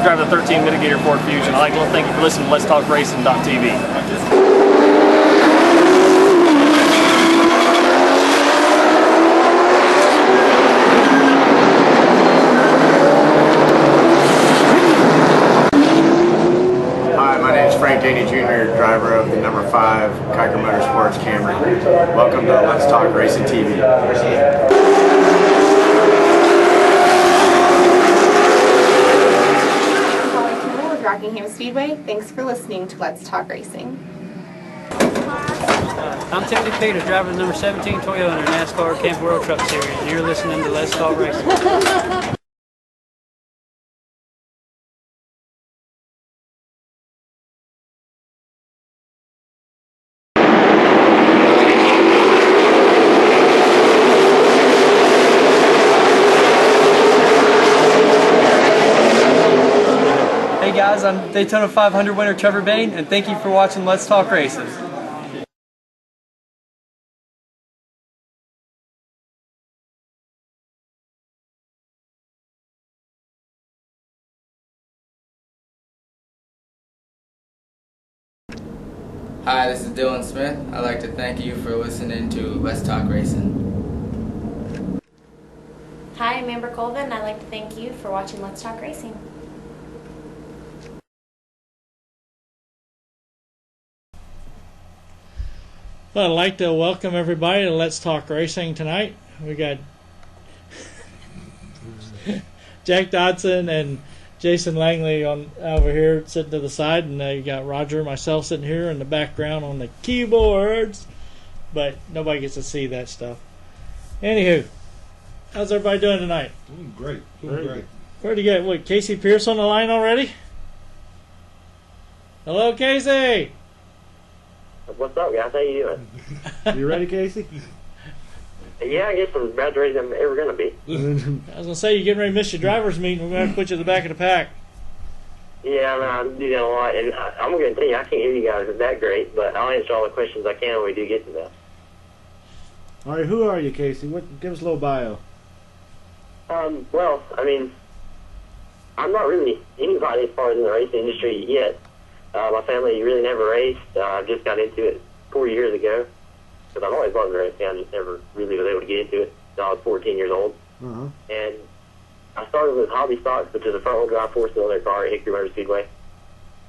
drive the 13 Mitigator Ford Fusion. I'd like to thank you for listening to Let's Talk Racing.tv. Jr., driver of the number 5 Kiker Motorsports Camry. Welcome to Let's Talk Racing TV. With Rockingham Speedway. Thanks for listening to Let's Talk Racing. I'm Timothy Peters, driver of the number 17 Toyota in the NASCAR Camp World Truck Series, and you're listening to Let's Talk Racing. Hey guys, I'm Daytona 500 winner Trevor Bain, and thank you for watching Let's Talk Racing. Hi, this is Dylan Smith. I'd like to thank you for listening to Let's Talk Racing. Hi, I'm Amber Colvin. I'd like to thank you for watching Let's Talk Racing. Well, I'd like to welcome everybody to Let's Talk Racing tonight. We got Jack Dodson and Jason Langley over here sitting to the side, and you got Roger and myself sitting here in the background on the keyboards, but nobody gets to see that stuff. Anywho, how's everybody doing tonight? Doing great. Doing great. Where'd you get, what, Casey Pierce on the line already? Hello, Casey! What's up, guys? How you doing? You ready, Casey? Yeah, I guess I'm about ready as I'm ever going to be. I was going to say, you're getting ready to miss your driver's meeting. We're going to have to put you at the back of the pack. Yeah, I do that a lot. And I'm going to tell you, I can't hear you guys that great, but I'll answer all the questions I can when we do get to that. All right, who are you, Casey? Give us a little bio. Well, I mean, I'm not really anybody as far as in the racing industry yet. My family really never raced. I just got into it 4 years ago. Because I've always loved racing. I just never really was able to get into it until I was 14 years old. Uh-huh. And I started with hobby stocks, which is a front-wheel drive four-cylinder car at Hickory Motor Speedway.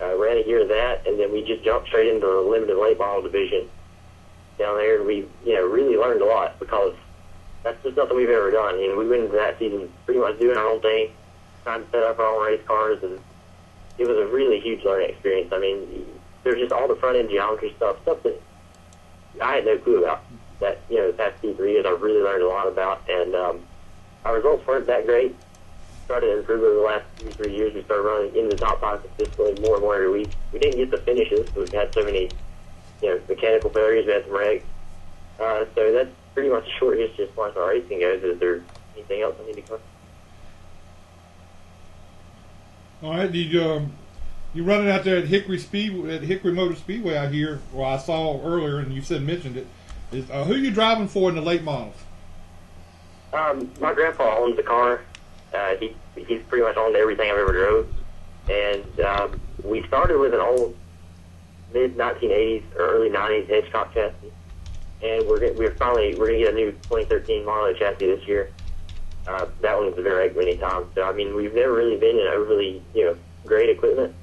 Ran a year of that, and then we just jumped straight into the limited late model division down there. And we, really learned a lot because that's just nothing we've ever done. We went into that season pretty much doing our own thing, trying to set up our own race cars, and it was a really huge learning experience. I mean, there's just all the front-end geometry stuff that I had no clue about. That, the past 2-3 years I've really learned a lot about, and our results weren't that great. Started to improve over the last 2-3 years. We started running into the top 5 consistently more and more every week. We didn't get the finishes because we've had so many, mechanical failures. We had some wrecks. So that's pretty much a short history as far as our racing goes. Is there anything else I need to cover? All right, you running out there at Hickory Motor Speedway out here, well, I saw earlier, and you mentioned it, is who you driving for in the late models? My grandpa owns the car. He's pretty much owned everything I've ever drove. And we started with an old mid-1980s or early 90s Hedgecock chassis. And we're going to get a new 2013 Marley chassis this year. That one was a very many times. So, I mean, we've never really been in overly, great equipment.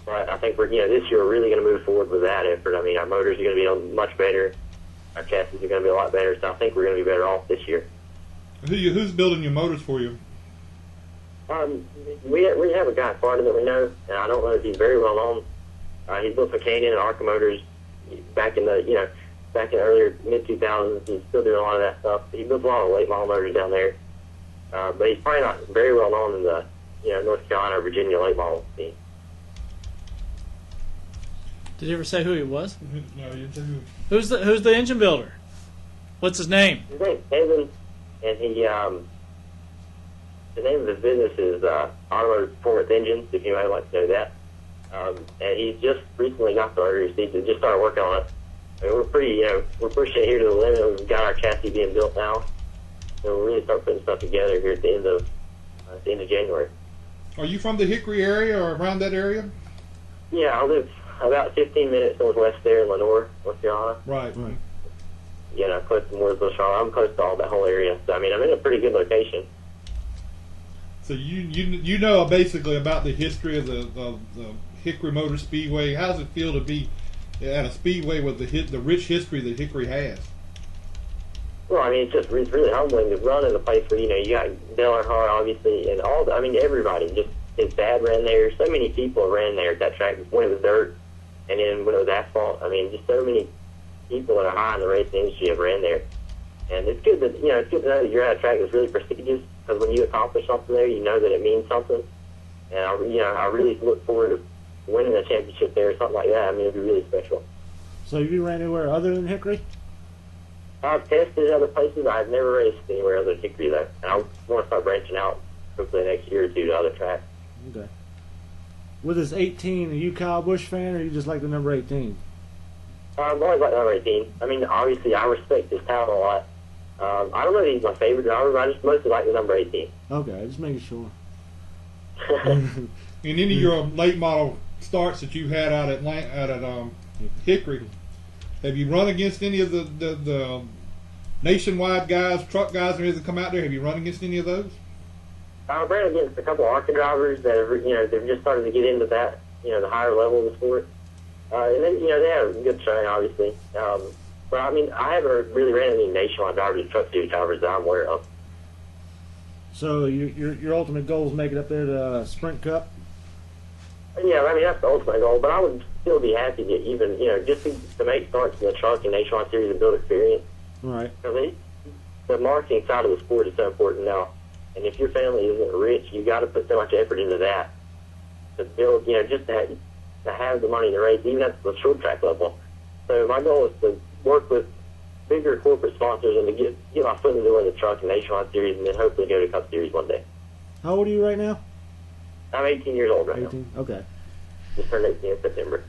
But I think this year we're really going to move forward with that effort. I mean, our motors are going to be much better. Our chassis are going to be a lot better. So I think we're going to be better off this year. Who's building your motors for you? We have a guy in Florida that we know, and I don't know if he's very well known. He built some Canyon and Arca motors back in the earlier mid-2000s. He's still doing a lot of that stuff. He built a lot of late model motors down there. But he's probably not very well known in the North Carolina or Virginia late model scene. Did you ever say who he was? No, you didn't say who. Who's the engine builder? What's his name? His name's Kevin, and the name of his business is Automotive Performance Engines, if you might like to know that. And he's just recently got the order received and just started working on it. I mean, we're pushing it here to the limit. We've got our chassis being built now. So we'll really start putting stuff together here at the end of January. Are you from the Hickory area or around that area? Yeah, I live about 15 minutes northwest there in Lenore, North Carolina. Right. You know, close to Mooresville, Charlotte. I'm close to all that whole area. So, I mean, I'm in a pretty good location. So you know basically about the history of the Hickory Motor Speedway. How does it feel to be at a speedway with the rich history that Hickory has? Well, I mean, it's really humbling to run in a place where, you know, you got Dale Earnhardt, obviously, and everybody. Just his dad ran there. So many people ran there at that track when it was dirt, and then when it was asphalt. I mean, just so many people that are high in the racing industry have ran there. And it's good that, you know, it's good to know that you're at a track that's really prestigious, because when you accomplish something there, you know that it means something. And I really look forward to winning a championship there or something like that. I mean, it'd be really special. So you ran anywhere other than Hickory? I've tested other places. I've never raced anywhere other than Hickory, though. And I want to start branching out hopefully next year or two to other tracks. Okay. With this 18, are you Kyle Busch fan, or you just like the number 18? I've always liked number 18. I mean, obviously, I respect his talent a lot. I don't know that he's my favorite driver, but I just mostly like the number 18. Okay, just making sure. In any of your late model starts that you had out at Hickory, have you run against any of the nationwide guys, truck guys, or that come out there? Have you run against any of those? I ran against a couple of ARCA drivers that have, you know, they've just started to get into that, you know, the higher level of the sport. And then, you know, they have a good showing, obviously. But I mean, I haven't really ran any nationwide drivers, truck series drivers that I'm aware of. So your ultimate goal is make it up there to Sprint Cup? Yeah, I mean, that's the ultimate goal, but I would still be happy to even, you know, just to make starts in the truck and nationwide series and build experience. Right. I mean, the marketing side of the sport is so important now. And if your family isn't rich, you got to put so much effort into that to build, you know, just to have the money to race, even at the short track level. So my goal is to work with bigger corporate sponsors and to get my foot in the door in the truck and nationwide series, and then hopefully go to Cup Series one day. How old are you right now? I'm 18 years old right 18? now. Okay. Just turned 18 in September.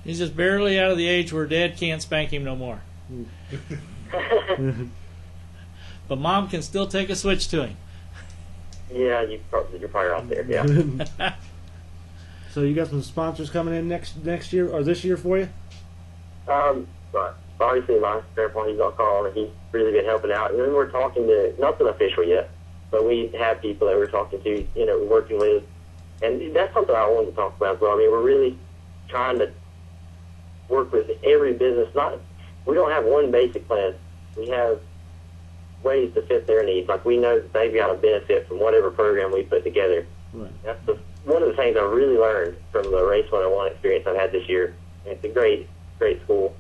He's just barely out of the age where Dad can't spank him no more. But Mom can still take a switch to him. Yeah, you're probably out there, yeah. So you got some sponsors coming in next year or this year for you? But obviously my grandpa, he's on call, and he's really been helping out. And then we're talking to, nothing official yet, but we have people that we're talking to, you know, working with. And that's something I wanted to talk about as well. I mean, we're really trying to work with every business. We don't have one basic plan. We have ways to fit their needs. Like, we know that they've got a benefit from whatever program we put together. Right. That's one of the things I really learned from the Race 101 experience I've had this year. And it's a great school.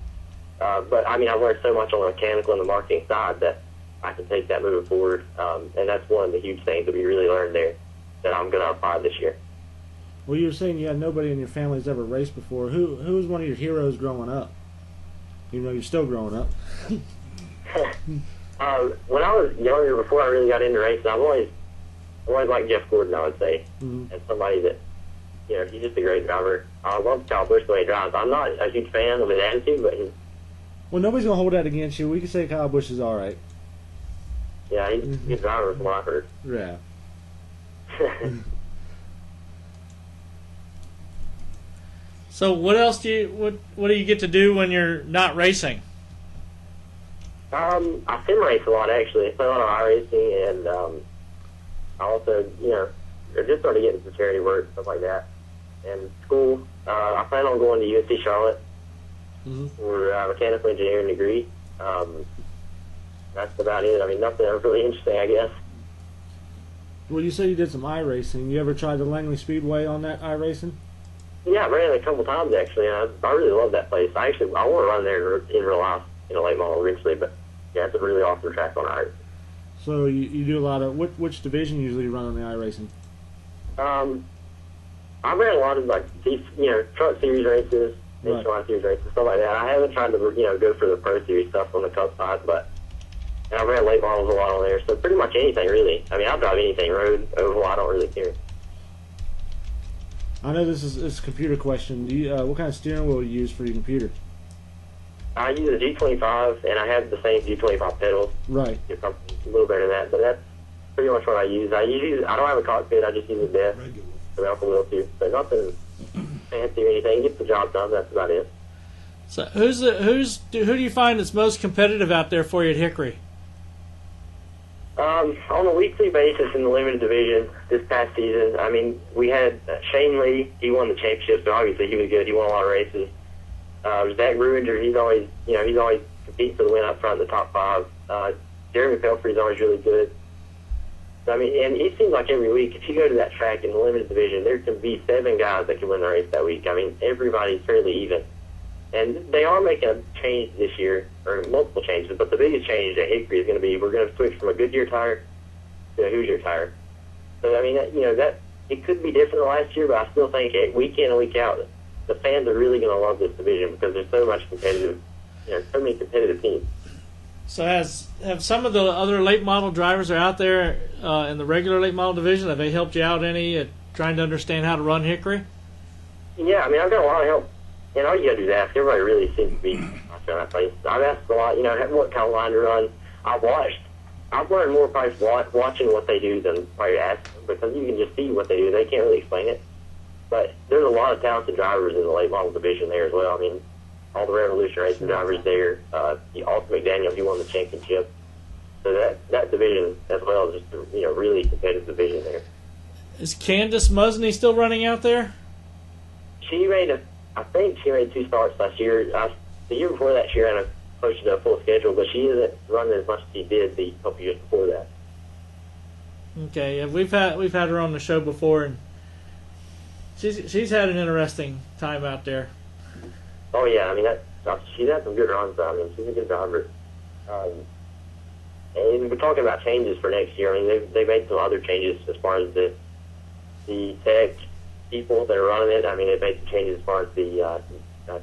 But, I mean, I've learned so much on the mechanical and the marketing side that I can take that moving forward. And that's one of the huge things that we really learned there that I'm going to apply this year. Well, you were saying you had nobody in your family that's ever raced before. Who was one of your heroes growing up? Even though you're still growing up. When I was younger, before I really got into racing, I've always liked Jeff Gordon, I would say. Mm-hmm. And somebody that, you know, he's just a great driver. I love Kyle Busch the way he drives. I'm not a huge fan of his attitude, but well, nobody's going to hold that against you. We can say Kyle Busch is all right. Yeah, he's a good driver from what I've heard. Yeah. So what else do you get to do when you're not racing? I sim race a lot, actually. I play a lot of iRacing, and I also, you know, I just started getting some charity work, stuff like that. And school, I plan on going to UNC Charlotte for a mechanical engineering degree. That's about it. I mean, nothing really interesting, I guess. Well, you said you did some iRacing. You ever tried the Langley Speedway on that iRacing? Yeah, I ran it a couple times, actually. I really love that place. I want to run there in real life, in a late model eventually, but yeah, it's a really awesome track on iRacing. So you do a lot of, which division usually you run on the iRacing? I ran a lot of, like, these, you know, truck series races, nationwide series races, stuff like that. I haven't tried to, you know, go for the pro series stuff on the Cup side, but and I ran late models a lot on there, so pretty much anything, really. I mean, I'll drive anything, road, oval, I don't really care. I know this is a computer question. Do you, what kind of steering wheel do you use for your computer? I use a G25, and I have the same G25 pedals. Right. A little better than that, but pretty much what I use. I don't have a cockpit. I just use a desk. The Alpha Wheel too. So nothing fancy or anything. Gets the job done. That's about it. So who do you find that's most competitive out there for you at Hickory? On a weekly basis in the limited division this past season, I mean, we had Shane Lee. He won the championship, so obviously he was good. He won a lot of races. Zach Ruinger, he's always competing for the win up front in the top 5. Jeremy Pelfrey's always really good. So, I mean, and it seems like every week, if you go to that track in the limited division, there can be 7 guys that can win the race that week. I mean, everybody's fairly even. And they are making a change this year, or multiple changes, but the biggest change at Hickory is going to be we're going to switch from a Goodyear tire to a Hoosier tire. So, I mean, that it could be different than last year, but I still think week in and week out, the fans are really going to love this division because there's so much so many competitive teams. So have some of the other late model drivers that are out there in the regular late model division, have they helped you out any at trying to understand how to run Hickory? Yeah, I mean, I've got a lot of help. And all you got to do is ask. Everybody really seems to be watching that place. I've asked a lot, what kind of line to run. I've learned more probably watching what they do than probably asking them because you can just see what they do. They can't really explain it. But there's a lot of talented drivers in the late model division there as well. I mean, all the Revolution Racing drivers there. Alton McDaniel, he won the championship. So that division as well is just a really competitive division there. Is Candace Musney still running out there? I think she made 2 starts last year. The year before that, she ran close to a full schedule, but she isn't running as much as she did the couple years before that. Okay, yeah, we've had her on the show before, and she's had an interesting time out there. Oh yeah, I mean she's had some good runs. I mean, she's a good driver. And we're talking about changes for next year. I mean, they made some other changes as far as the tech people that are running it. I mean, they made some changes as far as the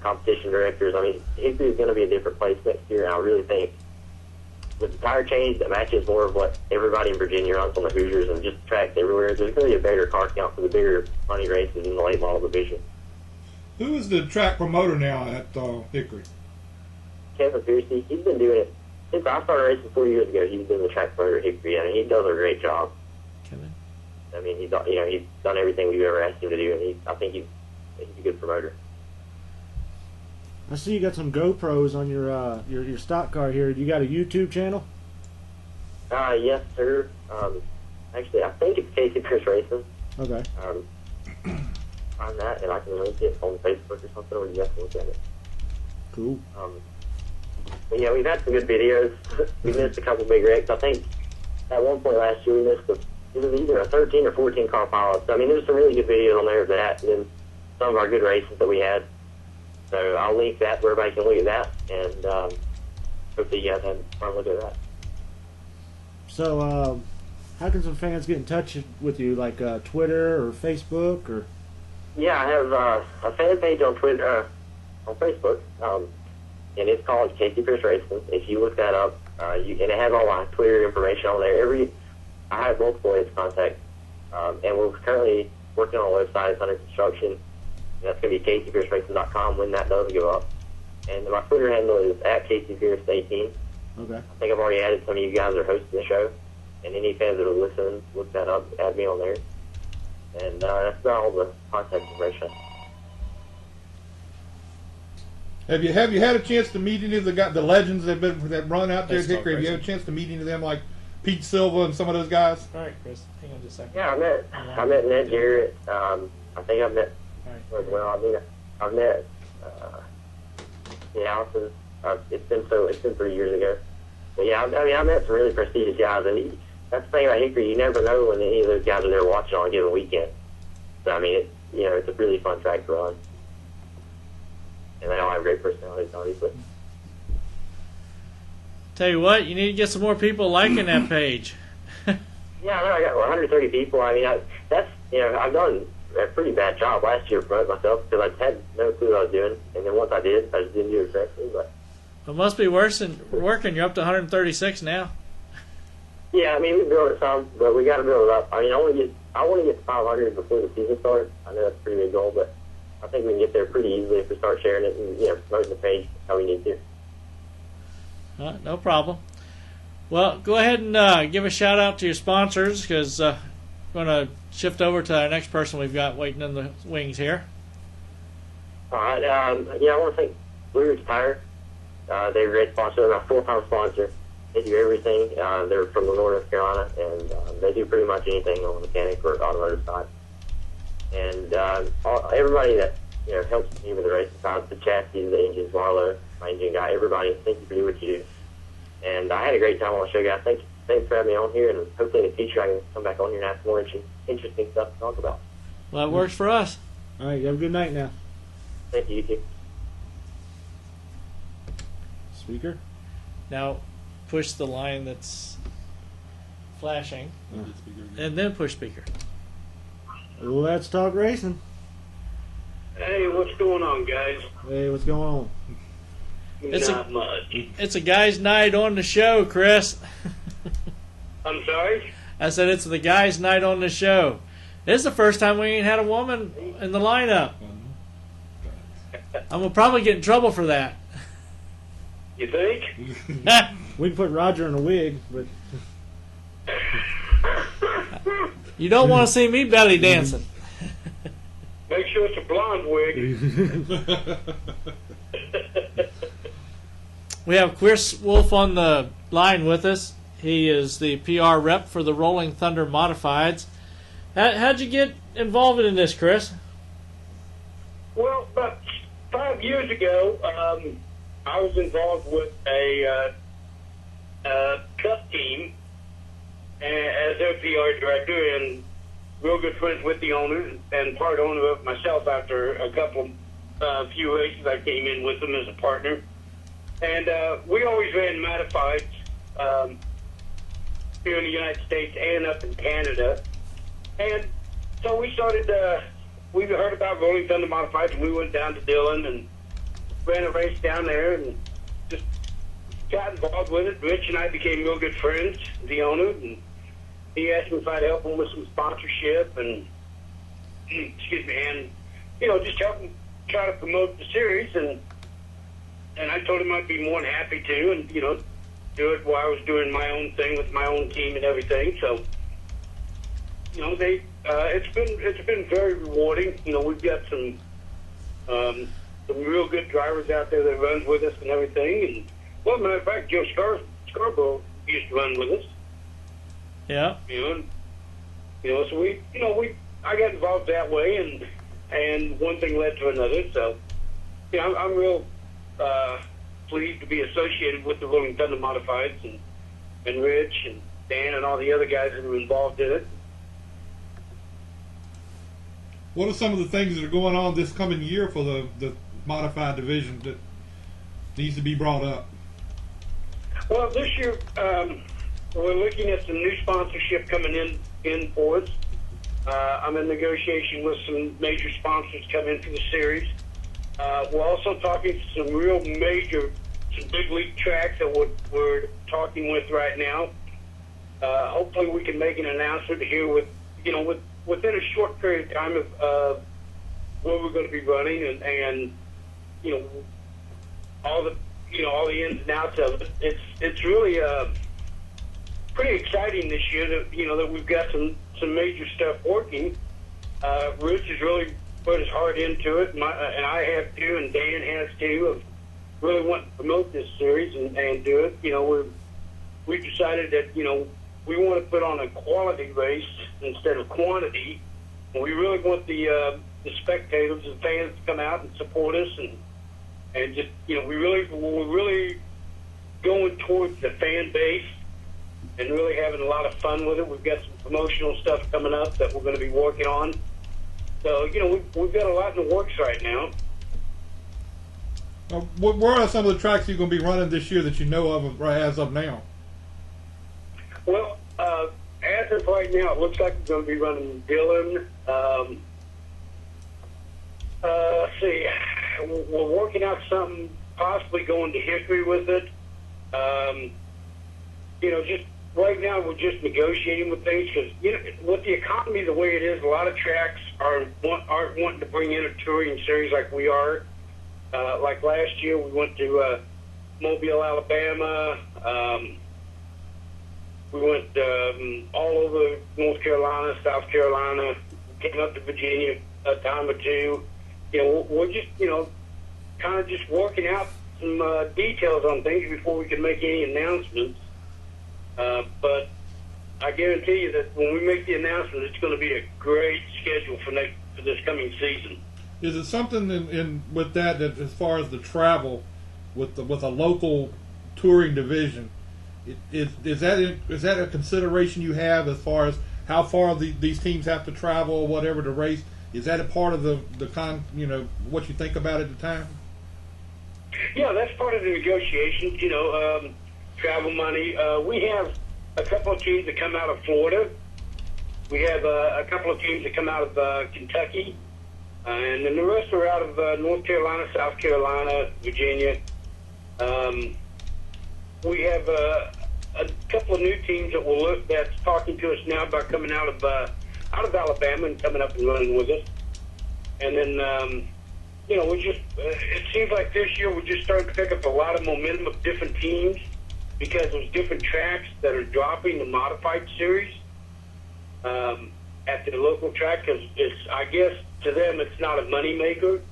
competition directors. I mean, Hickory is going to be a different place next year, and I really think with the tire change that matches more of what everybody in Virginia runs on the Hoosiers and just tracks everywhere, there's going to be a better car count for the bigger money races in the late model division. Who is the track promoter now at Hickory? Kevin Piercy, he's been doing it since I started racing 4 years ago. He's been the track promoter at Hickory, and he does a great job. Kevin. I mean, he's done everything we've ever asked him to do, and I think he's a good promoter. I see you got some GoPros on your stock car here. You got a YouTube channel? Yes, sir. Actually, I think it's Casey Pierce Racing. Okay. On that, and I can link it on Facebook or something, or you guys can look at it. Cool. But yeah, we've had some good videos. We missed a couple big wrecks. I think at one point last year we missed it was either a 13 or 14 car pilot. So, I mean, there's some really good videos on there of that, and then some of our good races that we had. So I'll link that where everybody can look at that, and hopefully you guys have fun looking at that. So, how can some fans get in touch with you, like Twitter or Facebook or? Yeah, I have a fan page on Twitter, on Facebook, and it's called Casey Pierce Racing. If you look that up, and it has all my Twitter information on there. I have multiple ways of contact, and we're currently working on a website. It's under construction. And that's going to be CaseyPierceRacing.com when that does go up. And my Twitter handle is @CaseyPierce18. Okay. I think I've already added some of you guys that are hosting the show. And any fans that are listening, look that up, add me on there. And that's about all the contact information. Have you had a chance to meet any of the legends that run out there at Hickory? Have you had a chance to meet any of them, like Pete Silva and some of those guys? All right, Chris, hang on just a second. Yeah, I met Ned Jarrett. I think I've met I've met Allison. It's been 3 years ago. But yeah, I met some really prestigious guys, and that's the thing about Hickory. You never know when any of those guys are there watching on a given weekend. So I mean, it's a really fun track to run, and they all have great personalities, obviously. Tell you what, you need to get some more people liking that page. Yeah, I know. I got 130 people. I mean, I've done a pretty bad job last year promoting myself because I had no clue what I was doing, and then once I did, I just didn't do it correctly. But it must be worse than working. You're up to 136 now. yeah, I mean, we built it some, but we got to build it up. I mean, I want to get to 500 before the season starts. I know that's a pretty big goal, but I think we can get there pretty easily if we start sharing it and promoting the page how we need to. No problem. Well, go ahead and give a shout out to your sponsors, because we're going to shift over to our next person we've got waiting in the wings here. All right. I want to thank Blue Ridge Tire. They're a great sponsor. They're my full-time sponsor. They do everything. They're from North Carolina, and they do pretty much anything on the mechanic or automotive side. And everybody that helps me with the racing side, the chassis, the engines, Marlo, my engine guy, everybody, thank you for doing what you do. And I had a great time on the show, guys. Thanks for having me on here, and hopefully in the future I can come back on here and have more interesting stuff to talk about. Well, that works for us. All right, you have a good night now. Thank you, you too. Speaker? Now, push the line that's flashing, and then push speaker. Let's talk racing. Hey, what's going on, guys? Hey, what's going on? Not much. It's a guy's night on the show, Chris. I'm sorry? I said it's the guy's night on the show. This is the first time we ain't had a woman in the lineup. I'm going to probably get in trouble for that. You think? We can put Roger in a wig, but... You don't want to see me belly dancing. Make sure it's a blonde wig. We have Chris Wolf on the line with us. He is the PR rep for the Rolling Thunder Modifieds. How'd you get involved in this, Chris? Well, about 5 years ago, I was involved with a Cup team as their PR director, and real good friends with the owner and part owner of myself. After a few races, I came in with them as a partner. And we always ran modifieds here in the United States and up in Canada. And so we started, we heard about Rolling Thunder Modifieds, and we went down to Dillon and ran a race down there and just got involved with it. Rich and I became real good friends, the owner, and he asked me if I'd help him with some sponsorship and, excuse me, and, just help him try to promote the series. And I told him I'd be more than happy to, and, do it while I was doing my own thing with my own team and everything. So, it's been very rewarding. We've got some real good drivers out there that runs with us and everything. And, well, matter of fact, Joe Scarborough used to run with us. Yeah. So I got involved that way, and one thing led to another. So, I'm real pleased to be associated with the Rolling Thunder Modifieds and Rich and Dan and all the other guys that were involved in it. What are some of the things that are going on this coming year for the modified division that needs to be brought up? Well, this year we're looking at some new sponsorship coming in for us. I'm in negotiation with some major sponsors coming for the series. We're also talking to some real major, some big league tracks that we're talking with right now. Hopefully we can make an announcement here within a short period of time of where we're going to be running and all the ins and outs of it. It's really pretty exciting this year that we've got some major stuff working. Rich has really put his heart into it, and I have too, and Dan has too, of really wanting to promote this series and do it. We've decided that we want to put on a quality race instead of quantity. And we really want the spectators and fans to come out and support us, and just we're really going towards the fan base and really having a lot of fun with it. We've got some promotional stuff coming up that we're going to be working on. So we've got a lot in the works right now. Where are some of the tracks you're going to be running this year that you know of as of now? Well, as of right now, it looks like we're going to be running Dillon. Let's see. We're working out something, possibly going to Hickory with it. Just right now we're just negotiating with things because, with the economy the way it is, a lot of tracks aren't wanting to bring in a touring series like we are. Like last year, we went to Mobile, Alabama. We went all over North Carolina, South Carolina, came up to Virginia a time or two. We're just, kind of just working out some details on things before we can make any announcements. But I guarantee you that when we make the announcement, it's going to be a great schedule for this coming season. Is it something in with that as far as the travel with a local touring division, is that a consideration you have as far as how far these teams have to travel or whatever to race? Is that a part of what you think about at the time? Yeah, that's part of the negotiations. Travel money. We have a couple of teams that come out of Florida. We have a couple of teams that come out of Kentucky. And then the rest are out of North Carolina, South Carolina, Virginia. We have a couple of new teams that's talking to us now about coming out of Alabama and coming up and running with us. And then, we just it seems like this year we're just starting to pick up a lot of momentum of different teams because there's different tracks that are dropping the modified series at the local track because I guess to them it's not a money maker.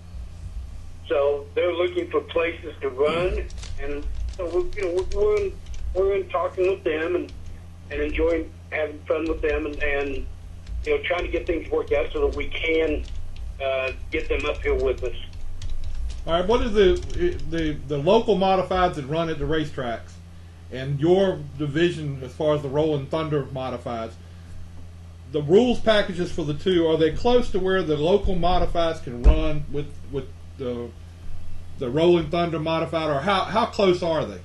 So they're looking for places to run, and so we're in talking with them and enjoying having fun with them and trying to get things worked out so that we can get them up here with us. All right, what is the local modifieds that run at the racetracks and your division as far as the Rolling Thunder modifieds? The rules packages for the two, are they close to where the local modifieds can run with the Rolling Thunder modified, or how close are they?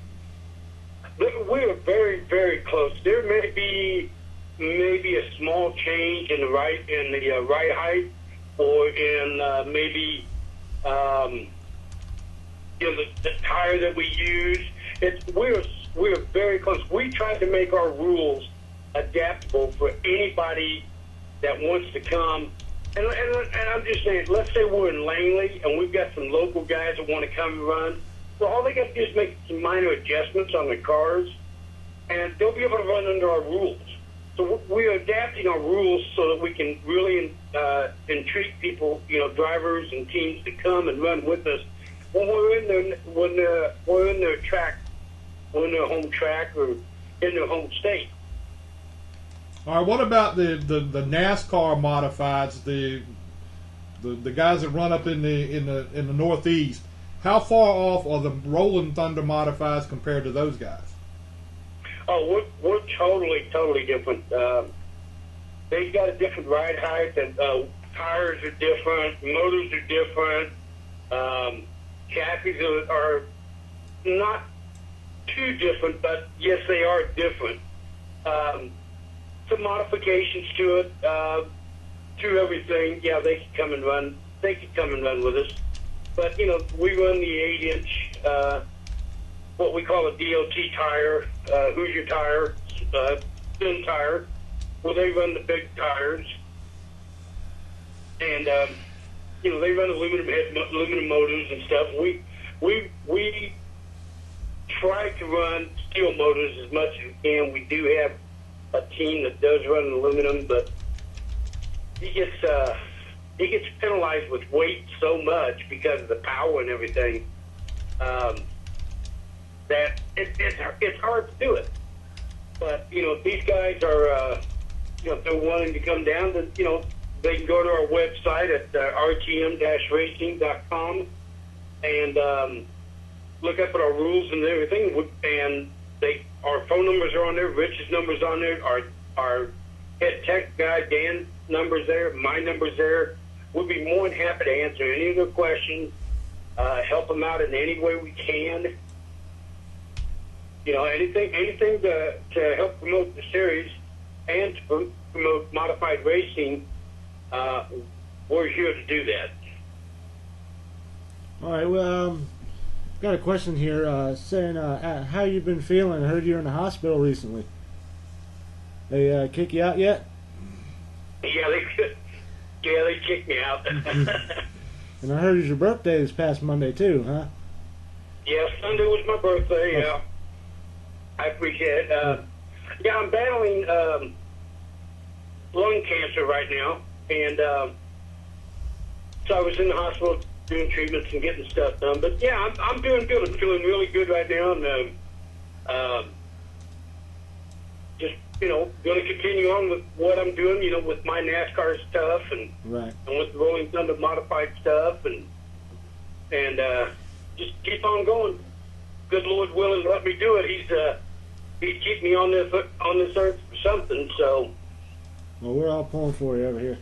We are very, very close. There may be maybe a small change in the right height, or in maybe the tire that we use. We're very close. We try to make our rules adaptable for anybody that wants to come. And I'm just saying, let's say we're in Langley and we've got some local guys that want to come and run. So all they got to do is make some minor adjustments on the cars, and they'll be able to run under our rules. So we're adapting our rules so that we can really entreat people, drivers and teams to come and run with us when we're in their track, we're in their home track or in their home state. All right. What about the NASCAR modifieds? The guys that run up in the Northeast. How far off are the Rolling Thunder modifieds compared to those guys? Oh, we're totally different. They've got a different ride height, and tires are different, motors are different. Chassis are not too different, but yes, they are different. Some modifications to it, to everything. Yeah, they could come and run. They could come and run with us. But we run the 8-inch, what we call a DOT tire, Hoosier tire, thin tire. Well, they run the big tires, and they run aluminum motors and stuff. We try to run steel motors as much as we can. We do have a team that does run aluminum, but he gets penalized with weight so much because of the power and everything that it's hard to do it. But if these guys are if they're wanting to come down, then they can go to our website at rtm-racing.com and look up at our rules and everything. And our phone numbers are on there. Rich's number's on there. Our head tech guy Dan's number's there. My number's there. We'll be more than happy to answer any of their questions, help them out in any way we can. Anything to help promote the series and to promote modified racing. We're here to do that. All right. Well, got a question here saying how you've been feeling. I heard you're in the hospital recently. They kick you out yet? Yeah, they kicked me out. And I heard it's your birthday this past Monday too, huh? Yeah, Sunday was my birthday. Yeah, I appreciate it. Yeah, I'm battling lung cancer right now, and so I was in the hospital doing treatments and getting stuff done. But yeah, I'm doing good. I'm feeling really good right now, and just going to continue on with what I'm doing. With my NASCAR stuff and with the Rolling Thunder modified stuff, and just keep on going. Good Lord willing, let me do it. He's keeping me on this earth for something. So, well, we're all pulling for you over here.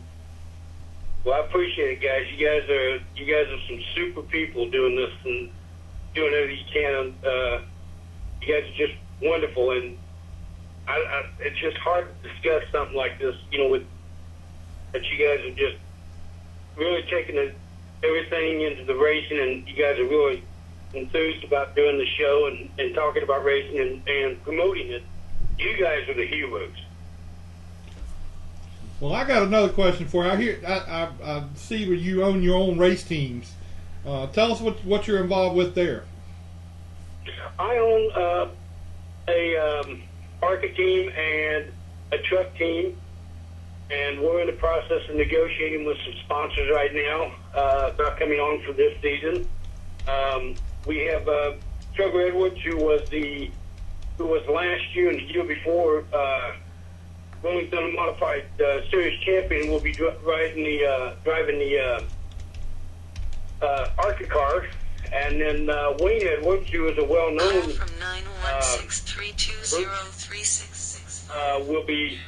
Well, I appreciate it, guys. You guys are some super people doing this and doing everything you can. You guys are just wonderful, and it's just hard to discuss something like this, with that you guys are just really taking everything into the racing, and you guys are really enthused about doing the show and talking about racing and promoting it. You guys are the heroes. Well, I got another question for you. I see where you own your own race teams. Tell us what you're involved with there. I own a ARCA team and a truck team, and we're in the process of negotiating with some sponsors right now about coming on for this season. We have Trevor Edwards, who was last year and the year before Rolling Thunder Modified Series champion, will be driving the ARCA car. And then Wayne Edwards, who is a well-known will be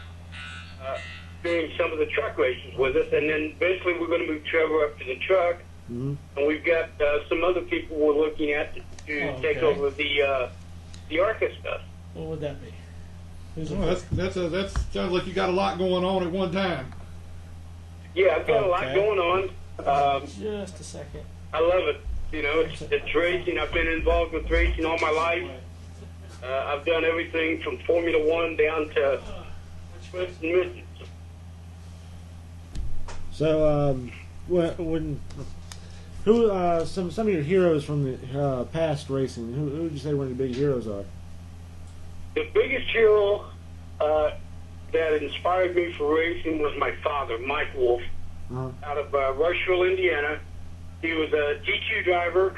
doing some of the truck races with us. And then eventually we're going to move Trevor up to the truck. And we've got some other people we're looking at to take over the ARCA stuff. What would that be? That sounds like you got a lot going on at one time. Yeah, I've got a lot going on. Just a second. I love it. It's racing. I've been involved with racing all my life. I've done everything from Formula One down to Swift and Midgets. So, some of your heroes from the past racing, who would you say one of the big heroes are? The biggest hero that inspired me for racing was my father, Mike Wolf, out of Rushville, Indiana. He was a T2 driver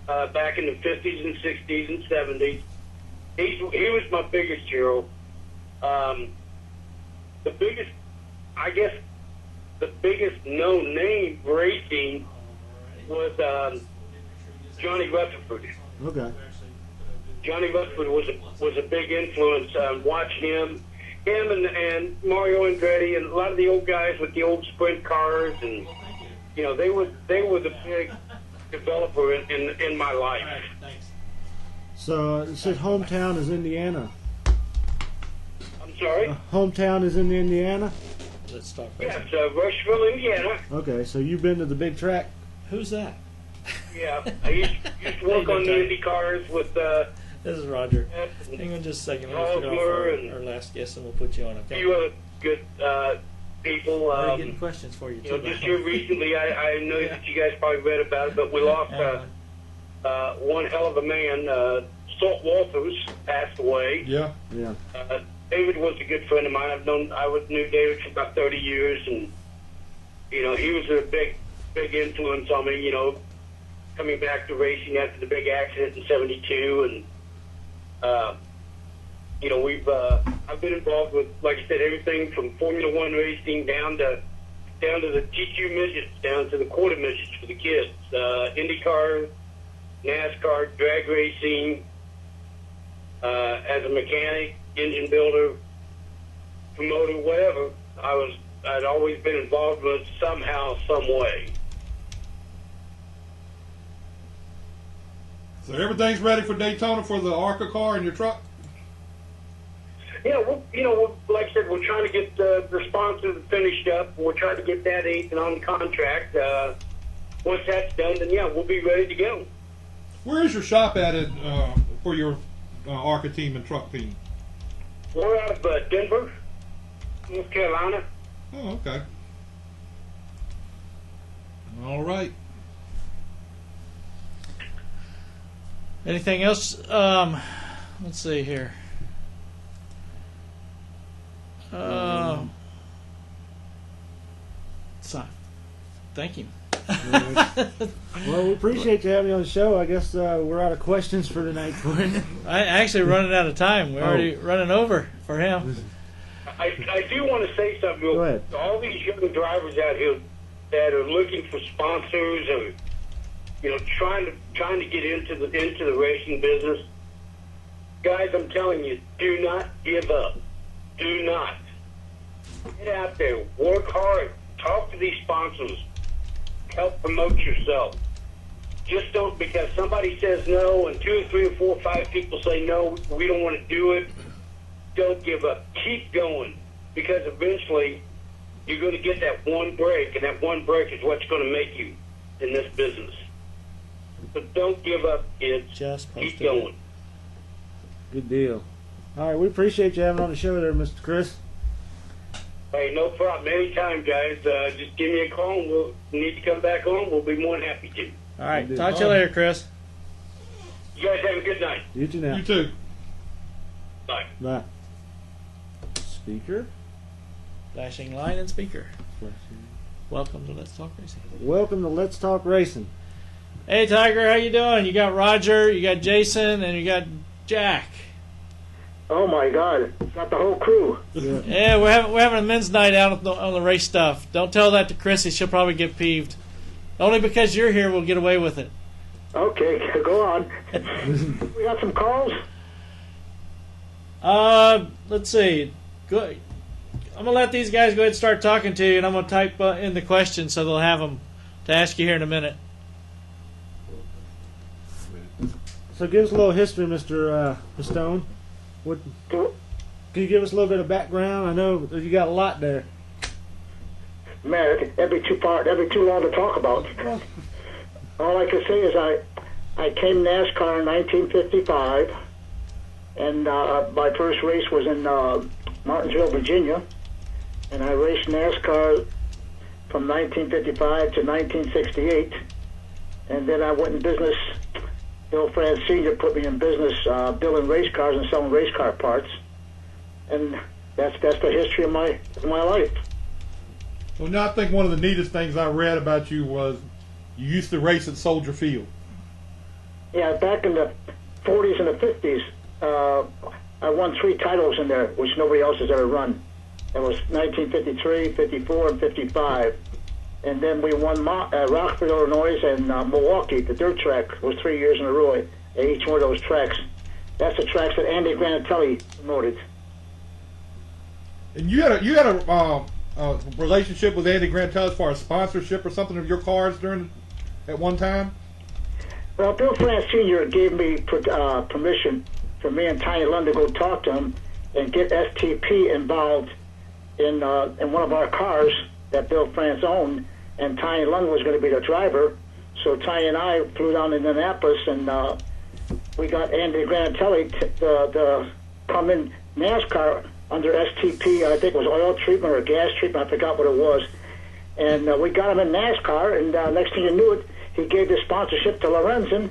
back in the 50s and 60s and 70s. He was my biggest hero. The biggest known name racing was Johnny Rutherford. Okay. Johnny Rutherford was a big influence. Watching him and Mario Andretti and a lot of the old guys with the old sprint cars, and they were the big developer in my life. So it said hometown is Indiana. I'm sorry? Hometown is in Indiana? Let's talk. Yeah, it's Rushville, Indiana. Okay, so you've been to the big track? Who's that? Yeah, I used to work on the Indy cars with... this is Roger. Hang on just a second. We'll get off our last guest and we'll put you on. Okay. A few other good people. We're getting questions for you, too. Just here recently, I know that you guys probably read about it, but we lost one hell of a man. Salt Walters passed away. Yeah. David was a good friend of mine. I knew David for about 30 years, and he was a big influence on me. Coming back to racing after the big accident in '72, and I've been involved with, like I said, everything from Formula One racing down to the T2 midgets, down to the quarter midgets for the kids, IndyCar, NASCAR, drag racing. As a mechanic, engine builder, promoter, whatever, I'd always been involved with somehow, some way. So everything's ready for Daytona for the ARCA car and your truck? Yeah, like I said, we're trying to get the sponsor finished up. We're trying to get that inked and on contract. Once that's done, then we'll be ready to go. Where is your shop at for your ARCA team and truck team? We're out of Denver, North Carolina. Oh, okay. All right. Anything else? Let's see here. So, thank you. Well, we appreciate you having me on the show. I guess we're out of questions for tonight for you. I actually running out of time. We're already running over for him. I do want to say something real quick. All these young drivers out here that are looking for sponsors and trying to get into the racing business, guys, I'm telling you, do not give up. Do not. Get out there, work hard, talk to these sponsors, help promote yourself. Just don't, because somebody says no and 2 or 3 or 4 or 5 people say no, we don't want to do it. Don't give up. Keep going, because eventually you're going to get that one break, and that one break is what's going to make you in this business. So don't give up, kids. Just keep going. Good deal. All right, we appreciate you having on the show there, Mr. Chris. Hey, no problem. Anytime, guys. Just give me a call, and we'll need to come back on. We'll be more than happy to. All right, talk to you later, Chris. You guys have a good night. You too now. You too. Bye. Bye. Speaker. Flashing line and speaker. Welcome to Let's Talk Racing. Welcome to Let's Talk Racing. Hey, Tiger, how you doing? You got Roger, you got Jason, and you got Jack. Oh my God! Got the whole crew. Yeah, we're having a men's night out on the race stuff. Don't tell that to Chrissy; she'll probably get peeved. Only because you're here, we'll get away with it. Okay, go on. We got some calls. Let's see. Good. I'm gonna let these guys go ahead and start talking to you, and I'm gonna type in the questions so they'll have them to ask you here in a minute. So give us a little history, Mr. Pistone. Can you give us a little bit of background? I know you got a lot there. Man, that'd be too long to talk about. All I can say is I came NASCAR in 1955, and my first race was in Martinsville, Virginia, and I raced NASCAR from 1955 to 1968, and then I went in business. Bill France Sr. put me in business building race cars and selling race car parts, and that's the history of my life. Well, now I think one of the neatest things I read about you was you used to race at Soldier Field. Yeah, back in the 40s and the 50s, I won 3 titles in there, which nobody else has ever run. It was 1953, 54, and 55. And then we won Rockford, Illinois, and Milwaukee. The dirt track was 3 years in a row at each one of those tracks. That's the tracks that Andy Granatelli promoted. And you had a relationship with Andy Granatelli as far as sponsorship or something of your cars at one time? Well, Bill France Sr. gave me permission for me and Tiny Lund to go talk to him and get STP involved in one of our cars that Bill France owned, and Tiny Lund was going to be the driver. So Tiny and I flew down to Indianapolis, and we got Andy Granatelli to come in NASCAR under STP. I think it was oil treatment or gas treatment. I forgot what it was. And we got him in NASCAR, and next thing you knew it, he gave the sponsorship to Lorenzen,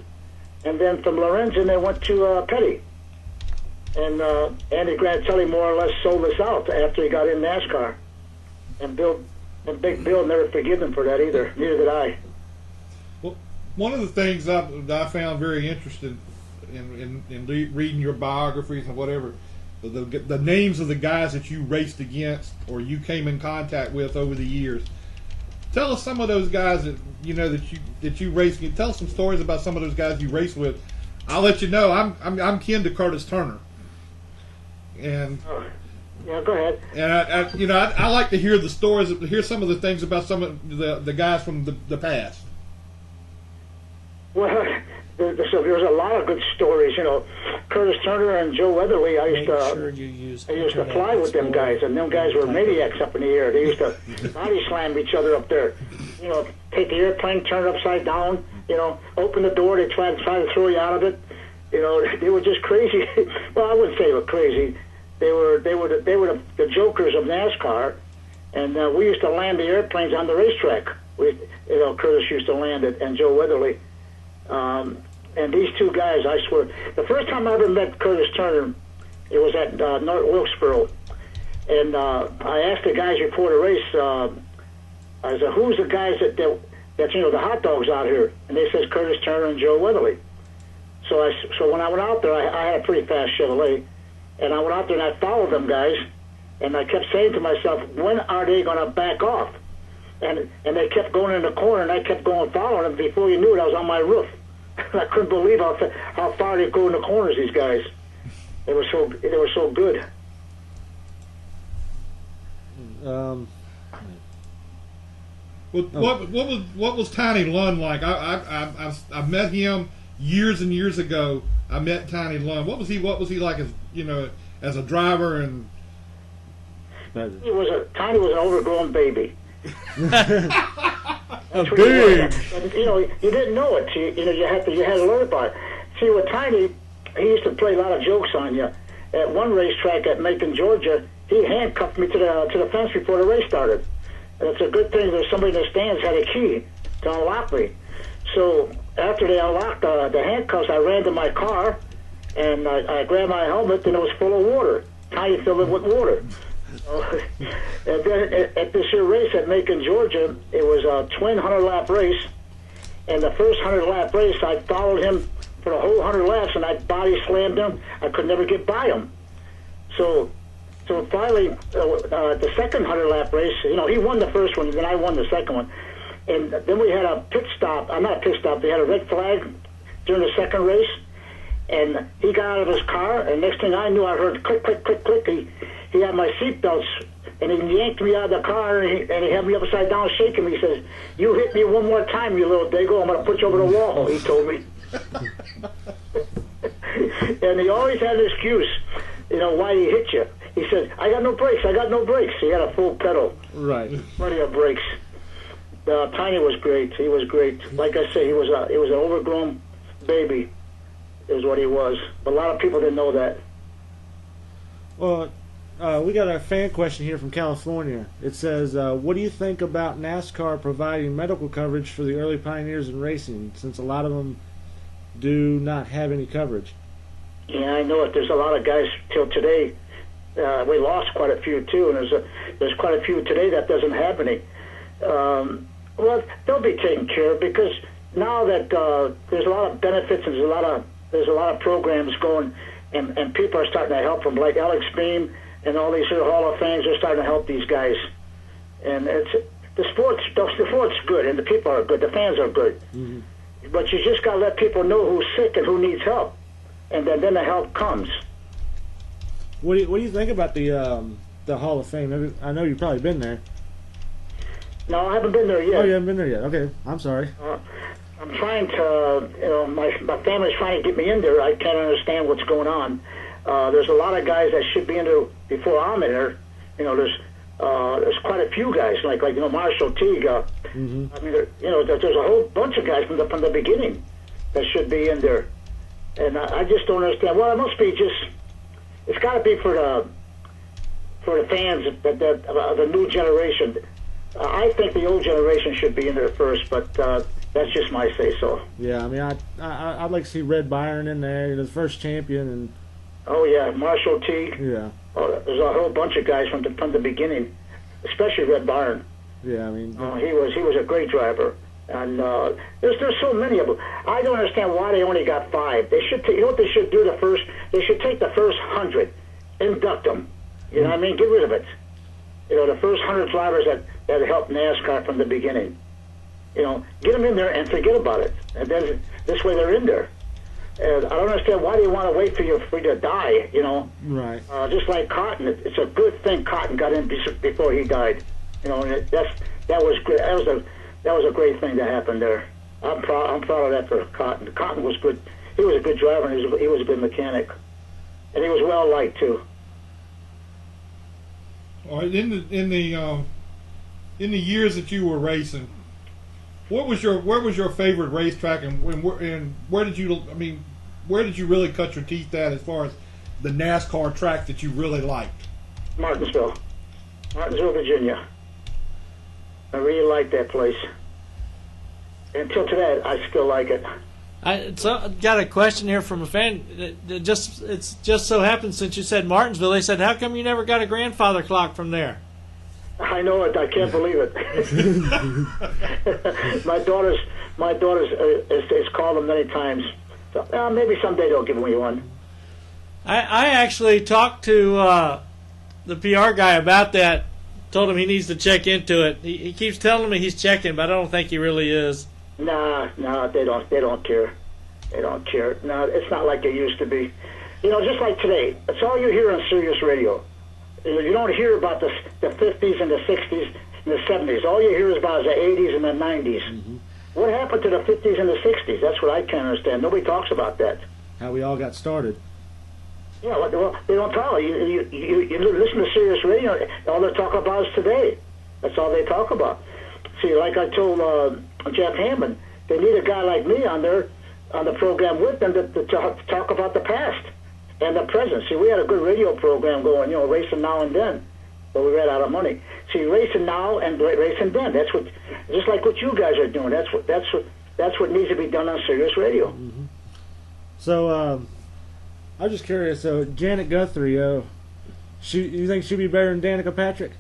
and then from Lorenzen they went to Petty. And Andy Granatelli more or less sold us out after he got in NASCAR. And Big Bill never forgive him for that either. Neither did I. Well, one of the things that I found very interesting in reading your biographies and whatever, the names of the guys that you raced against or you came in contact with over the years. Tell us some of those guys that you raced against. Tell us some stories about some of those guys you raced with. I'll let you know I'm kin to Curtis Turner, and. Yeah, go ahead. And I like to hear the stories, hear some of the things about some of the guys from the past. Well, there's a lot of good stories. Curtis Turner and Joe Weatherly. I used to fly with them guys, and them guys were maniacs up in the air. They used to body slam each other up there. Take the airplane, turn it upside down. Open the door. They try to throw you out of it. They were just crazy. Well, I wouldn't say they were crazy. They were the jokers of NASCAR, and we used to land the airplanes on the racetrack. Curtis used to land it, and Joe Weatherly. And these two guys, I swear, the first time I ever met Curtis Turner, it was at North Wilkesboro. And I asked the guys before the race, I said, who's the guys that the hot dogs out here? And they says Curtis Turner and Joe Weatherly. So when I went out there, I had a pretty fast Chevrolet, and I went out there and I followed them guys, and I kept saying to myself, when are they going to back off? And they kept going in the corner, and I kept going following them. Before you knew it, I was on my roof. I couldn't believe how far they go in the corners. These guys, they were so good. What was Tiny Lund like? I met him years and years ago. I met Tiny Lund. What was he like as a driver? And Tiny was an overgrown baby. A big. You didn't know it. You had to learn about it. See, with Tiny, he used to play a lot of jokes on you. At one racetrack at Macon, Georgia, he handcuffed me to the fence before the race started. And it's a good thing that somebody in the stands had a key to unlock me. So after they unlocked the handcuffs, I ran to my car, and I grabbed my helmet, and it was full of water. Tiny filled it with water. And then at this year race at Macon, Georgia, it was a twin 100-lap race. And the first 100-lap race, I followed him for the whole 100 laps, and I body slammed him. I could never get by him. So finally, the second 100-lap race, he won the first one, and then I won the second one. And then we had a pit stop. Not a pit stop. They had a red flag during the second race. And he got out of his car, and next thing I knew, I heard click, click, click, click. He had my seatbelts, and he yanked me out of the car, and he had me upside down shaking me. He says, "You hit me one more time, you little dago, I'm going to put you over the wall," he told me. And he always had an excuse, why he hit you. He said, I got no brakes. He had a full pedal. Right. Plenty of brakes. Tiny was great. He was great. Like I say, he was an overgrown baby, is what he was. But a lot of people didn't know that. Well, we got a fan question here from California. It says, what do you think about NASCAR providing medical coverage for the early pioneers in racing, since a lot of them do not have any coverage? Yeah, I know it. There's a lot of guys till today. We lost quite a few too, and there's quite a few today that doesn't have any. Well, they'll be taken care of, because now that there's a lot of benefits and there's a lot of programs going, and people are starting to help them, like Alex Beam and all these Hall of Fames are starting to help these guys. And the sport's good, and the people are good, the fans are good. Mm-hmm. But you just got to let people know who's sick and who needs help, and then the help comes. What do you think about the Hall of Fame? I know you've probably been there. No, I haven't been there yet. Oh, you haven't been there yet. Okay, I'm sorry. I'm trying to, my family's trying to get me in there. I can't understand what's going on. There's a lot of guys that should be in there before I'm in there. There's quite a few guys, like Marshall Teague. Mm-hmm. I mean, there's a whole bunch of guys from the beginning that should be in there, and I just don't understand. Well, it must be it's got to be for the fans, the new generation. I think the old generation should be in there first, but that's just my say-so. Yeah, I mean, I'd like to see Red Byron in there, the first champion, and. Oh yeah, Marshall Teague. Yeah. Oh, there's a whole bunch of guys from the beginning, especially Red Byron. Yeah, I mean. He was a great driver, and there's so many of them. I don't understand why they only got 5. They should, what they should do they should take the first 100, induct them. You know what I mean? Get rid of it. The first 100 drivers that helped NASCAR from the beginning. Get them in there and forget about it. And then this way they're in there. And I don't understand why they want to wait for you to die, Right. Just like Cotton. It's a good thing Cotton got in before he died. And that was great. That was a great thing to happen there. I'm proud of that for Cotton. Cotton was good. He was a good driver, and he was a good mechanic. And he was well liked too. All right, in the years that you were racing, where was your favorite racetrack, and where did you really cut your teeth at as far as the NASCAR track that you really liked? Martinsville, Virginia. I really liked that place. Until today, I still like it. Got a question here from a fan. It's just so happens since you said Martinsville, they said, how come you never got a grandfather clock from there? I know it. I can't believe it. my daughter's has called them many times. So, maybe someday they'll give me one. I actually talked to the PR guy about that. Told him he needs to check into it. He keeps telling me he's checking, but I don't think he really is. Nah, they don't care. They don't care. No, it's not like it used to be. Just like today, that's all you hear on Sirius Radio. You don't hear about the 50s and the 60s and the 70s. All you hear is about the 80s and the 90s. Mm-hmm. What happened to the 50s and the 60s? That's what I can't understand. Nobody talks about that. How we all got started. Yeah, well, they don't talk. You listen to Sirius Radio, all they're talking about is today. That's all they talk about. See, like I told Jeff Hammond, they need a guy like me on there, on the program with them to talk about the past and the present. See, we had a good radio program going, racing now and then, but we ran out of money. See, racing now and racing then. That's what, just like what you guys are doing. That's what needs to be done on Sirius Radio. Mm-hmm. So, I'm just curious. So, Janet Guthrie, you think she'd be better than Danica Patrick?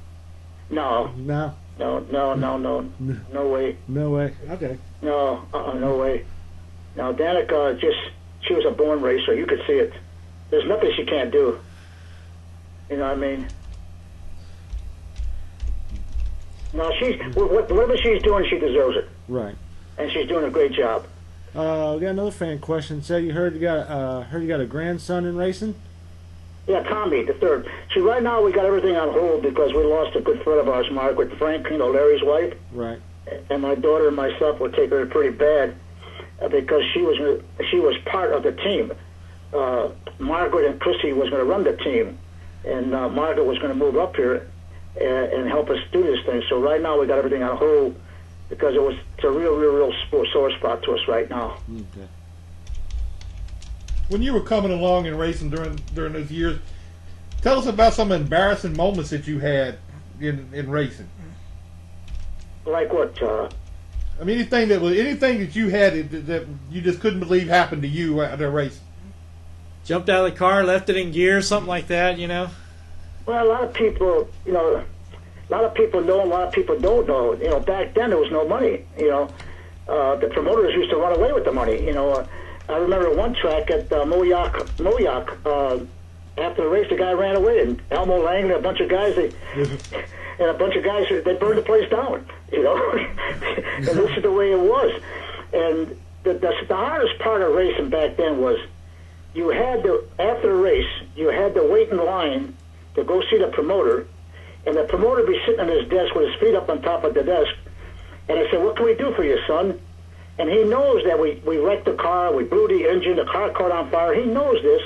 No. No. No way. No way. Okay. No, no way. Now, Danica she was a born racer. You could see it. There's nothing she can't do. You know what I mean? No, whatever she's doing, she deserves it. Right. And she's doing a great job. We got another fan question. So you heard you got a grandson in racing? Yeah, Tommy, the third. See, right now we got everything on hold because we lost a good friend of ours, Margaret Frank, Larry's wife. Right. And my daughter and myself were taking her pretty bad because she was part of the team. Margaret and Chrissy was going to run the team, and Margaret was going to move up here and help us do this thing. So right now we got everything on hold because it's a real sore spot to us right now. Okay. When you were coming along and racing during those years, tell us about some embarrassing moments that you had in racing. Like what? I mean, anything that you had that you just couldn't believe happened to you at a race. Jumped out of the car, left it in gear, something like that, Well, a lot of people know, a lot of people don't know. Back then there was no money. The promoters used to run away with the money. I remember one track at Moyac. After the race, the guy ran away, and Elmo Langley, a bunch of guys, they burned the place down. And this is the way it was. And the hardest part of racing back then was after a race, you had to wait in line to go see the promoter, and the promoter would be sitting at his desk with his feet up on top of the desk, and I said, "What can we do for you, son?" And he knows that we wrecked the car, we blew the engine, the car caught on fire. He knows this,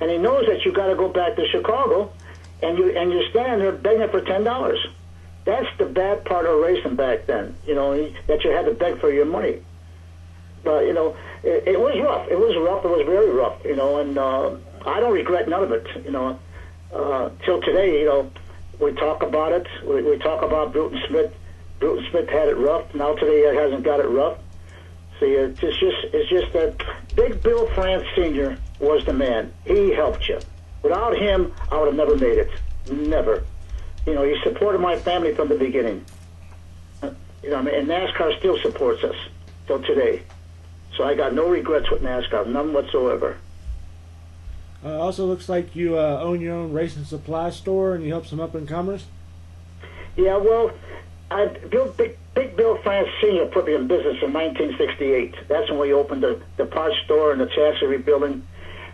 and he knows that you got to go back to Chicago, and you're standing there begging for $10. That's the bad part of racing back then, that you had to beg for your money. But it was rough. It was rough. It was very rough. And I don't regret none of it. Till today, we talk about it. We talk about Bruton Smith. Bruton Smith had it rough. Now today he hasn't got it rough. See, it's just that Big Bill France Sr. was the man. He helped you. Without him, I would have never made it. Never. He supported my family from the beginning. And NASCAR still supports us till today. So I got no regrets with NASCAR, none whatsoever. Also looks like you own your own racing supply store and you help some up-and-comers. Yeah, well, Big Bill France Sr. put me in business in 1968. That's when we opened the parts store and the chassis rebuilding.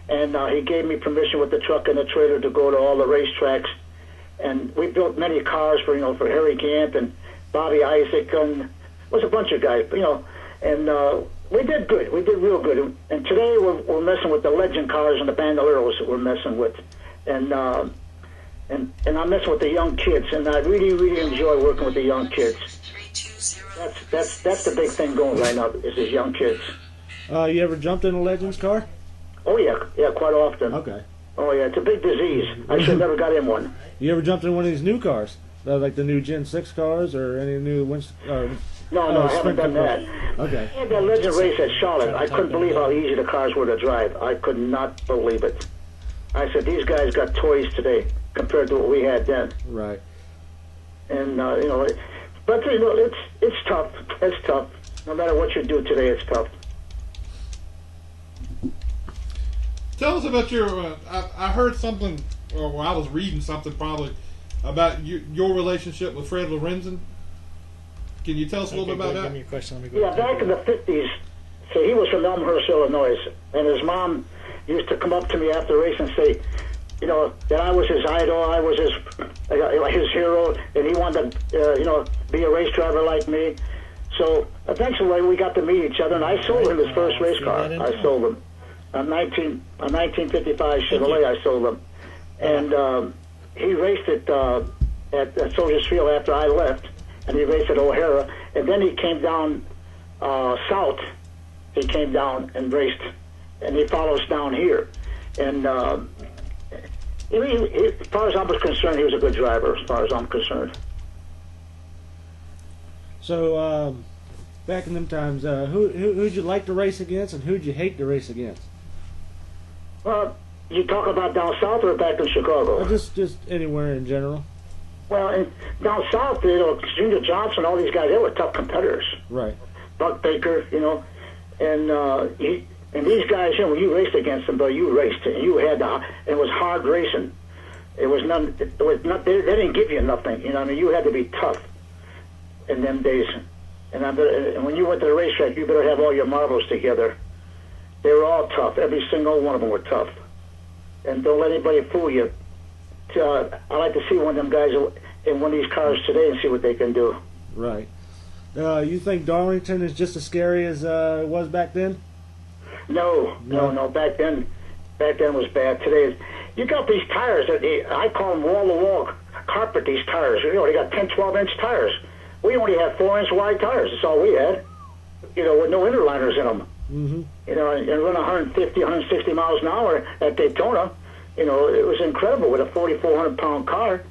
And he gave me permission with the truck and the trailer to go to all the racetracks. And we built many cars for Harry Gant and Bobby Isaac and was a bunch of guys, and we did good. We did real good. And today we're messing with the legend cars and the Bandoleros that we're messing with, and I'm messing with the young kids. And I really enjoy working with the young kids. That's the big thing going right now is these young kids. You ever jumped in a Legends car? Oh yeah, quite often. Okay. Oh yeah, it's a big disease. I should have never got in one. You ever jumped in one of these new cars, like the new Gen 6 cars or any new No, I haven't done that. Okay. I had that legend race at Charlotte. I couldn't believe how easy the cars were to drive. I could not believe it. I said, these guys got toys today compared to what we had then. Right. And, you know, but, you know, it's tough. It's tough. No matter what you do today, it's tough. Tell us about your. I heard something, or I was reading something probably about your relationship with Fred Lorenzen. Can you tell us a little bit about that? Give me a question. Let me go Yeah, back in the 50s, so he was from Elmhurst, Illinois, and his mom used to come up to me after the race and say, you know, that I was his idol, I was his hero, and he wanted to, you know, be a race driver like me. So eventually we got to meet each other, and I sold him his first race car. I sold him. A 1955 Chevrolet, I sold him. And he raced it at Soldiers Field after I left, and he raced at O'Hara. And then he came down south. He came down and raced, and he follows down here. And as far as I was concerned, he was a good driver, as far as I'm concerned. So, back in them times, who'd you like to race against, and who'd you hate to race against? Well, you talk about down south or back in Chicago? Well, just anywhere in general. Well, down south, you know, Junior Johnson, all these guys, they were tough competitors. Right. Buck Baker, you know, and these guys, you know, when you raced against them, but you raced, and you had it was hard racing. It was none. It was not. They didn't give you nothing. You know, I mean, you had to be tough in them days. And when you went to the racetrack, you better have all your marbles together. They were all tough. Every single one of them were tough. And don't let anybody fool you. I like to see one of them guys in one of these cars today and see what they can do. Right. You think Darlington is just as scary as it was back then? No. Back then was bad. Today, you got these tires that I call them wall-to-wall carpet. These tires, you know, they got 10, 12-inch tires. We only had 4-inch wide tires. That's all we had. You know, with no interliners in them. Mm-hmm. You know, and run 150, 160 miles an hour at Daytona. You know, it was incredible with a 4,400-pound car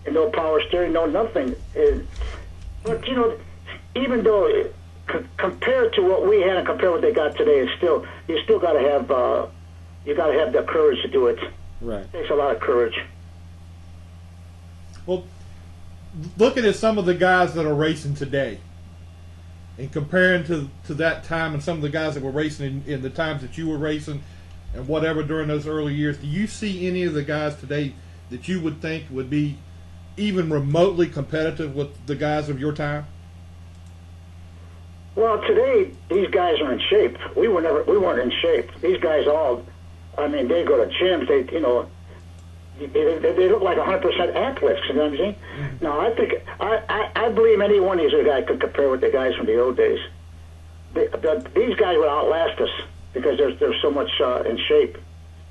and no power steering, no nothing. But you know, even though compared to what we had and compared to what they got today, it's still you got to have the courage to do it. Right. It takes a lot of courage. Well, looking at some of the guys that are racing today, and comparing to that time and some of the guys that were racing in the times that you were racing and whatever during those early years, do you see any of the guys today that you would think would be even remotely competitive with the guys of your time? Well, today these guys are in shape. We weren't in shape. These guys all, I mean, they go to gyms. They, you know, they look like 100% athletes. You know what I'm saying? Mm-hmm. No, I think I believe any one of these guys could compare with the guys from the old days. These guys would outlast us because they're so much in shape.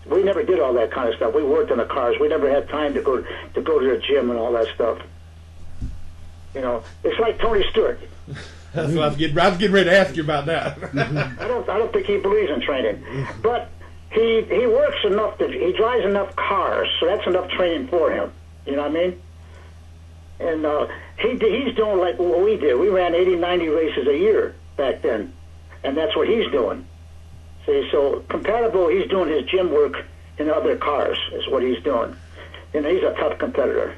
We never did all that kind of stuff. We worked in the cars. We never had time to go to the gym and all that stuff. You know, it's like Tony Stewart. That's what I was getting ready to ask you about that. I don't think he believes in training, but he works enough. He drives enough cars, so that's enough training for him. You know what I mean? And he's doing like what we did. We ran 80, 90 races a year back then, and that's what he's doing. See, so compatible, he's doing his gym work in other cars is what he's doing, and he's a tough competitor.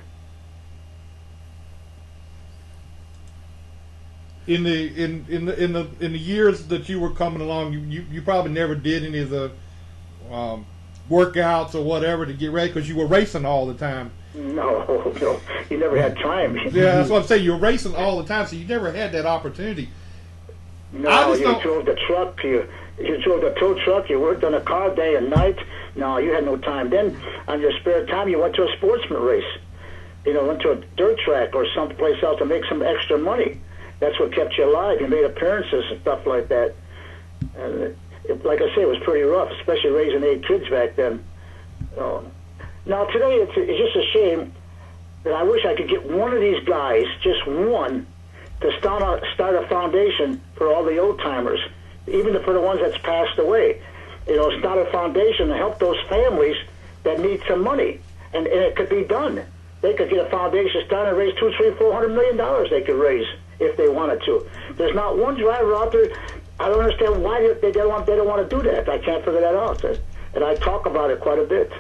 In the years that you were coming along, you probably never did any of the workouts or whatever to get ready because you were racing all the time. No, you never had time. Yeah, that's what I'm saying. You were racing all the time, so you never had that opportunity. No, you drove the truck. You drove the tow truck. You worked on a car day and night. No, you had no time. Then, on your spare time, you went to a sportsman race. You know, went to a dirt track or someplace else to make some extra money. That's what kept you alive. You made appearances and stuff like that. Like I say, it was pretty rough, especially raising 8 kids back then. Now, today, it's just a shame that I wish I could get one of these guys, just one, to start a foundation for all the old-timers, even for the ones that's passed away. You know, start a foundation to help those families that need some money. And it could be done. They could get a foundation started and raise $200, $300, $400 million they could raise if they wanted to. There's not one driver out there. I don't understand why they don't want to do that. I can't figure that out. And I talk about it quite a bit.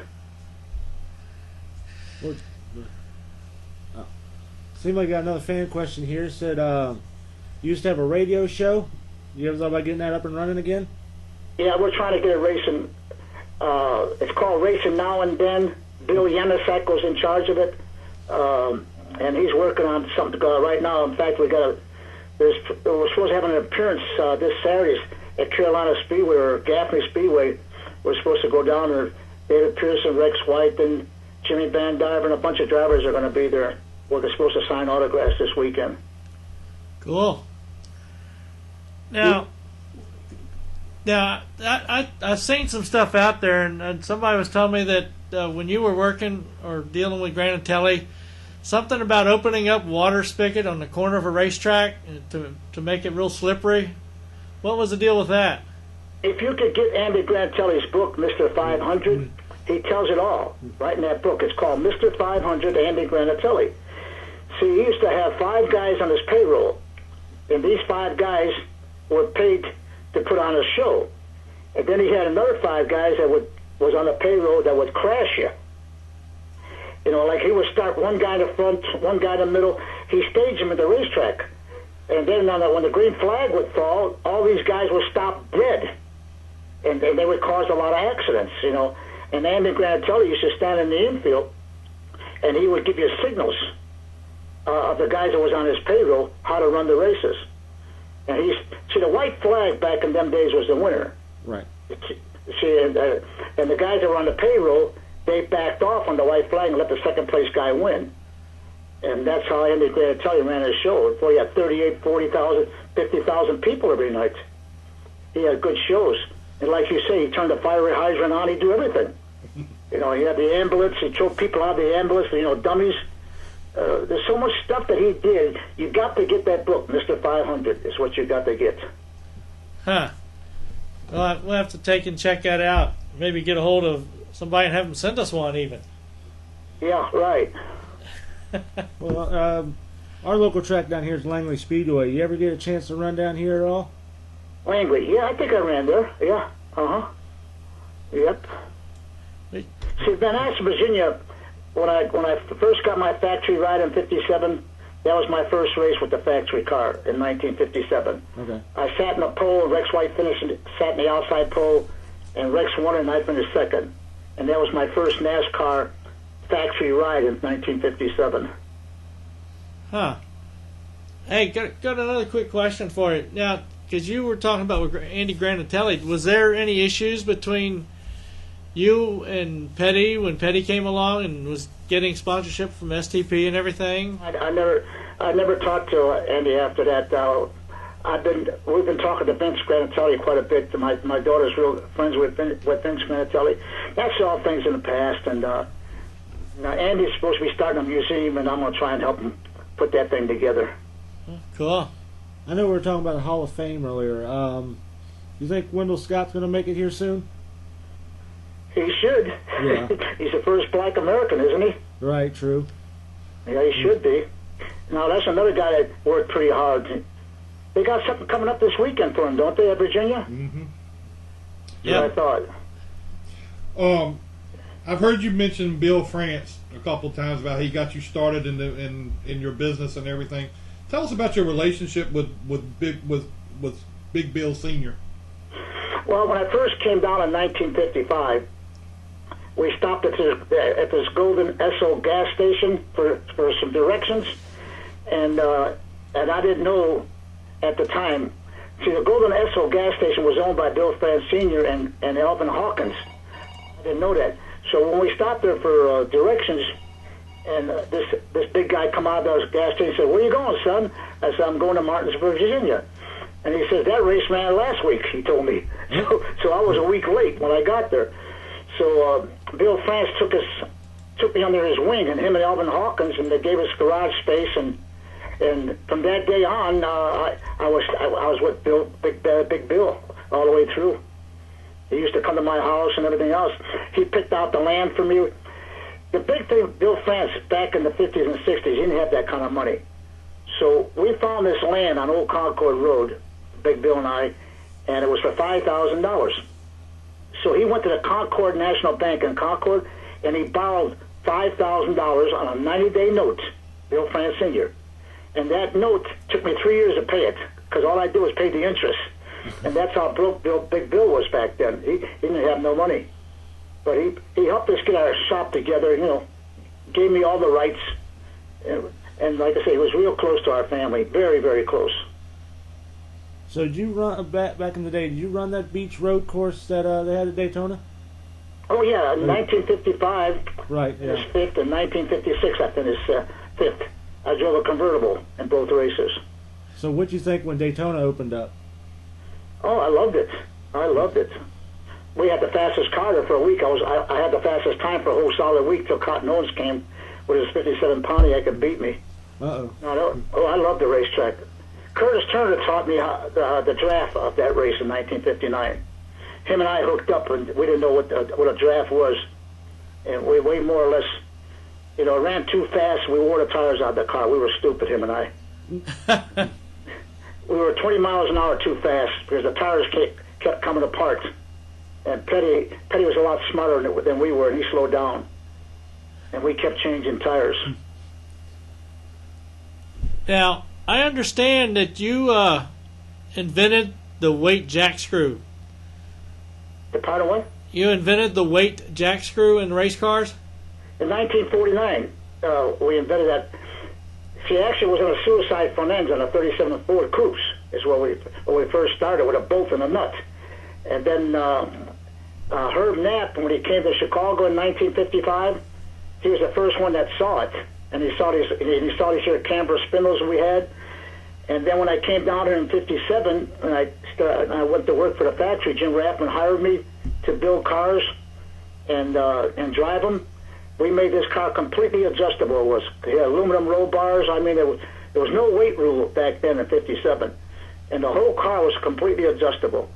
Seems like I got another fan question here. Said, you used to have a radio show. You ever thought about getting that up and running again? Yeah, we're trying to get it racing. It's called Racing Now and Then. Bill Yamasek in charge of it, and he's working on something right now. In fact, we're supposed to have an appearance this Saturday at Carolina Speedway or Gaffney Speedway. We're supposed to go down there. David Pearson, Rex White, and Jimmy Van Diver, and a bunch of drivers are going to be there. We're supposed to sign autographs this weekend. Cool. Now, I've seen some stuff out there, and somebody was telling me that when you were working or dealing with Granatelli, something about opening up water spigot on the corner of a racetrack to make it real slippery. What was the deal with that? If you could get Andy Granatelli's book, Mr. 500, he tells it all right in that book. It's called Mr. 500, Andy Granatelli. See, he used to have 5 guys on his payroll, and these 5 guys were paid to put on a show. And then he had another 5 guys that was on the payroll that would crash you. You know, like he would start one guy in the front, one guy in the middle. He staged him at the racetrack. And then when the green flag would fall, all these guys would stop dead. And they would cause a lot of accidents, you know. And Andy Granatelli used to stand in the infield, and he would give you signals of the guys that was on his payroll how to run the races. And see, the white flag back in them days was the winner. Right. See, and the guys that were on the payroll, they backed off on the white flag and let the second place guy win. And that's how Andy Granatelli ran his show. Before he had 38, 40,000, 50,000 people every night. He had good shows. And like you say, he turned the fire hydrant on, he'd do everything. You know, he had the ambulance, he drove people out of the ambulance, you know, dummies. There's so much stuff that he did. You got to get that book, Mr. 500, is what you got to get. Huh. Well, we'll have to take and check that out. Maybe get a hold of somebody and have them send us one even. Yeah, right. Well, our local track down here is Langley Speedway. You ever get a chance to run down here at all? Langley, yeah, I think I ran there. Yeah, Yep. See, Van Nuys, Virginia, when I first got my factory ride in '57, that was my first race with the factory car in 1957. Okay. I sat in the pole, Rex White sat in the outside pole, and Rex won and I finished second. And that was my first NASCAR factory ride in 1957. Huh. Hey, got another quick question for you. Now, because you were talking about with Andy Granatelli, was there any issues between you and Petty when Petty came along and was getting sponsorship from STP and everything? I never talked to Andy after that. We've been talking to Vince Granatelli quite a bit. My daughter's real friends with Vince Granatelli. That's all things in the past. And now Andy's supposed to be starting a museum, and I'm going to try and help him put that thing together. Cool. I know we were talking about the Hall of Fame earlier. You think Wendell Scott's going to make it here soon? He should. Yeah. He's the first black American, isn't he? Right, true. Yeah, he should be. Now, that's another guy that worked pretty hard. They got something coming up this weekend for him, don't they, at Virginia? Mm-hmm. Yeah. I thought. I've heard you mention Bill France a couple times about how he got you started in your business and everything. Tell us about your relationship with Big Bill Sr. Well, when I first came down in 1955, we stopped at this Golden Esso gas station for some directions, and I didn't know at the time. See, the Golden Esso gas station was owned by Bill France Sr. and Elvin Hawkins. I didn't know that. So when we stopped there for directions, and this big guy come out of the gas station and said, "Where you going, son?" I said, "I'm going to Martinsburg, Virginia." And he said, "That race ran last week," he told me. So I was a week late when I got there. So Bill France took me under his wing, and him and Elvin Hawkins, and they gave us garage space. And from that day on, I was with Big Bill all the way through. He used to come to my house and everything else. He picked out the land for me. The big thing, Bill France, back in the 50s and 60s, he didn't have that kind of money. So we found this land on Old Concord Road, Big Bill and I, and it was for $5,000. So he went to the Concord National Bank in Concord, and he borrowed $5,000 on a 90-day note, Bill France Sr. And that note took me 3 years to pay it, because all I did was pay the interest. And that's how broke Big Bill was back then. He didn't have no money. But he helped us get our shop together, gave me all the rights. And like I say, he was real close to our family, very, very close. So did you run back in the day? Did you run that beach road course that they had at Daytona? Oh yeah, in 1955. Right. Yeah. Finished fifth, and 1956 I finished fifth. I drove a convertible in both races. So what'd you think when Daytona opened up? Oh, I loved it. I loved it. We had the fastest car there for a week. I had the fastest time for a whole solid week till Cotton Owens came with his '57 Pontiac and beat me. I loved the racetrack. Curtis Turner taught me the draft of that race in 1959. Him and I hooked up, and we didn't know what a draft was, and we more or less, ran too fast. We wore the tires out of the car. We were stupid, him and I. We were 20 miles an hour too fast because the tires kept coming apart. And Petty was a lot smarter than we were, and he slowed down. And we kept changing tires. Now, I understand that you invented the weight jack screw. The pardon what? You invented the weight jack screw in race cars? In 1949, we invented that. She actually was on a suicide front ends on a 37 Ford Coupes, is where we first started, with a bolt and a nut. And then Herb Knapp, when he came to Chicago in 1955, he was the first one that saw it. And he saw these here camber spindles we had. And then when I came down here in '57, and I went to work for the factory, Jim Rathman hired me to build cars and drive them. We made this car completely adjustable. It had aluminum roll bars. I mean, there was no weight rule back then in '57, and the whole car was completely adjustable.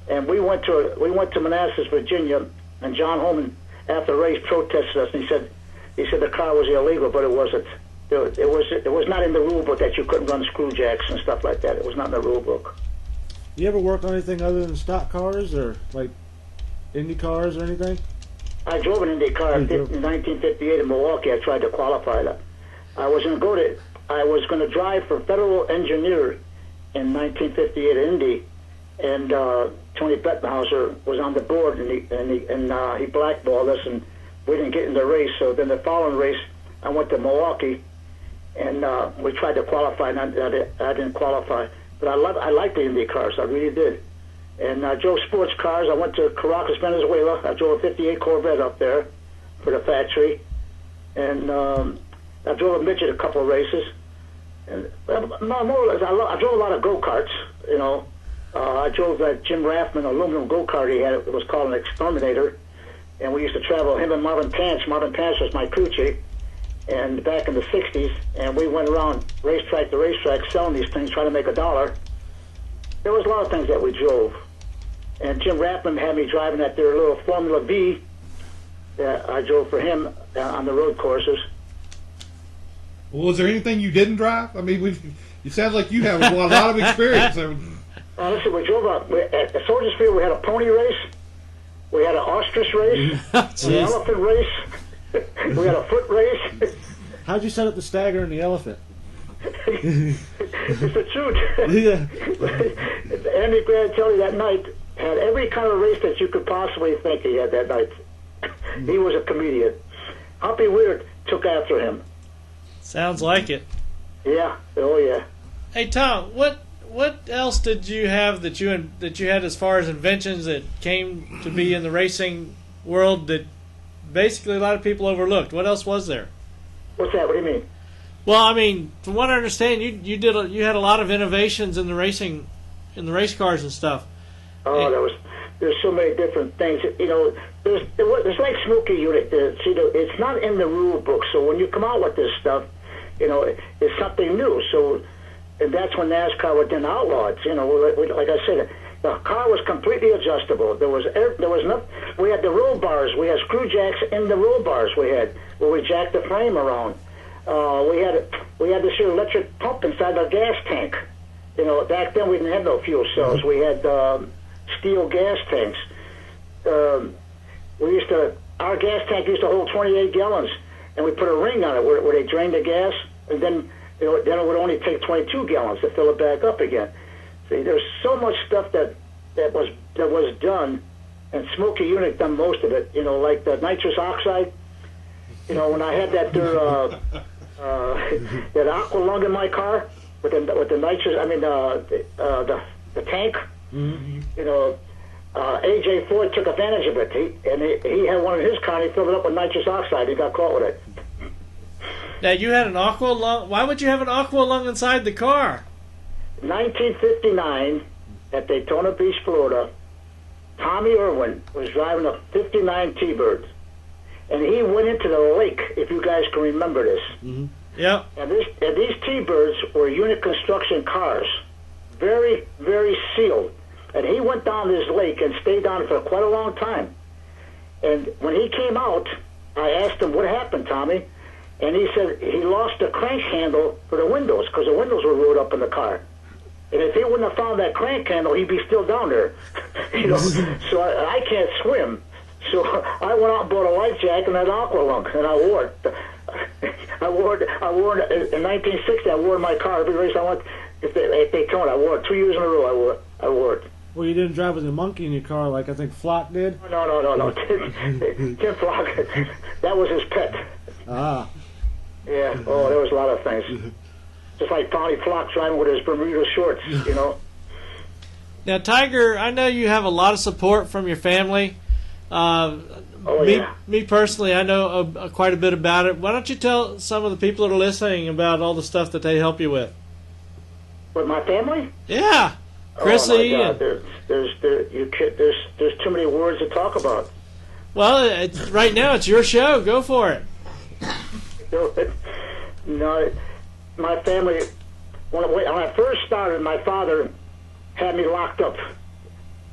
And we went to Manassas, Virginia, and John Holman after the race protested us, and he said the car was illegal, but it wasn't. It was not in the rule book that you couldn't run screw jacks and stuff like that. It was not in the rule book. You ever work on anything other than stock cars or like Indy cars or anything? I drove an Indy car in 1958 in Milwaukee. I tried to qualify that. I was going to drive for Federal Engineer in 1958 at Indy, and Tony Bettenhauser was on the board, and he blackballed us, and we didn't get in the race. So then the following race, I went to Milwaukee, and we tried to qualify, and I didn't qualify. But I liked the Indy cars. I really did. And I drove sports cars. I went to Caracas, Venezuela. I drove a '58 Corvette up there for the factory. And I drove a midget a couple of races. And more or less, I drove a lot of go-karts, I drove that Jim Rathman aluminum go-kart he had. It was called an Exterminator. And we used to travel, him and Marvin Pants. Marvin Pants was my crew chief. And back in the '60s, and we went around racetrack to racetrack selling these things, trying to make $1. There was a lot of things that we drove. And Jim Rathman had me driving that their little Formula V that I drove for him on the road courses. Well, was there anything you didn't drive? I mean, it sounds like you have a lot of experience. Listen, we drove at Soldiers Field. We had a pony race. We had an ostrich race. An elephant race. We had a foot race. How'd you set up the stagger and the elephant? It's the truth. Yeah. Andy Granatelli that night had every kind of race that you could possibly think he had that night. He was a comedian. Humpy Weird took after him. Sounds like it. Yeah. Oh yeah. Hey Tom, what else did you have that you had as far as inventions that came to be in the racing world that basically a lot of people overlooked? What else was there? What's that? What do you mean? Well, I mean, from what I understand, you had a lot of innovations in the race cars and stuff. Oh, there's so many different things. There's like Smokey Unit. It's not in the rule book. So when you come out with this stuff, it's something new. So, and that's when NASCAR was then outlawed. Like I said, the car was completely adjustable. There was no. We had the roll bars. We had screw jacks in the roll bars. We had where we jacked the frame around. we had this here electric pump inside our gas tank. You know, back then we didn't have no fuel cells. We had steel gas tanks. Our gas tank used to hold 28 gallons, and we put a ring on it where they drained the gas, and then then it would only take 22 gallons to fill it back up again. See, there's so much stuff that was done, and Smokey Unit done most of it. You know, like the nitrous oxide. You know, when I had that that aqua lung in my car with the nitrous, I mean the tank. Mm-hmm. You know, A.J. Ford took advantage of it. He had one in his car, and he filled it up with nitrous oxide. He got caught with it. Now, you had an aqua lung. Why would you have an aqua lung inside the car? 1959, at Daytona Beach, Florida, Tommy Irwin was driving a 59 T-Bird, and he went into the lake, if you guys can remember this. Mm-hmm. Yep. And these T-Birds were unit construction cars, very, very sealed. And he went down this lake and stayed down for quite a long time. And when he came out, I asked him, what happened, Tommy? And he said he lost the crank handle for the windows because the windows were rolled up in the car. And if he wouldn't have found that crank handle, he'd be still down there. You know, so I can't swim. So I went out and bought a life jacket and an aqua lung, and I wore it. I wore it in 1960. I wore it in my car every race I went at Daytona. I wore it 2 years in a row. I wore it. Well, you didn't drive with a monkey in your car like I think Flock did? No. Tim Flock, that was his pet. Ah. Yeah, oh, there was a lot of things. Just like Tony Flock driving with his Bermuda shorts, you know. Now, Tiger, I know you have a lot of support from your family. Me personally, I know quite a bit about it. Why don't you tell some of the people that are listening about all the stuff that they help you with? With my family? Yeah. Chrissy. Oh my God, there's too many words to talk about. Well, right now it's your show. Go for it. No, my family. When I first started, my father had me locked up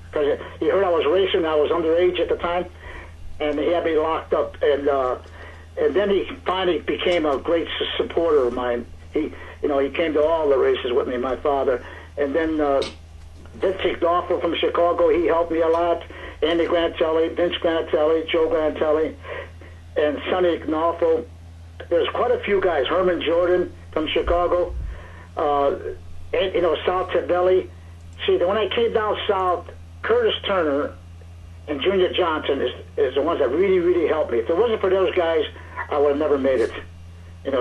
because he heard I was racing. I was underage at the time, and he had me locked up. And then he finally became a great supporter of mine. He came to all the races with me, my father. And then Vince Ignoffo from Chicago, he helped me a lot. Andy Granatelli, Vince Granatelli, Joe Granatelli, and Sonny Ignoffo. There's quite a few guys. Herman Jordan from Chicago. And, Sal Tavelli. See, when I came down south, Curtis Turner and Junior Johnson is the ones that really, really helped me. If it wasn't for those guys, I would have never made it.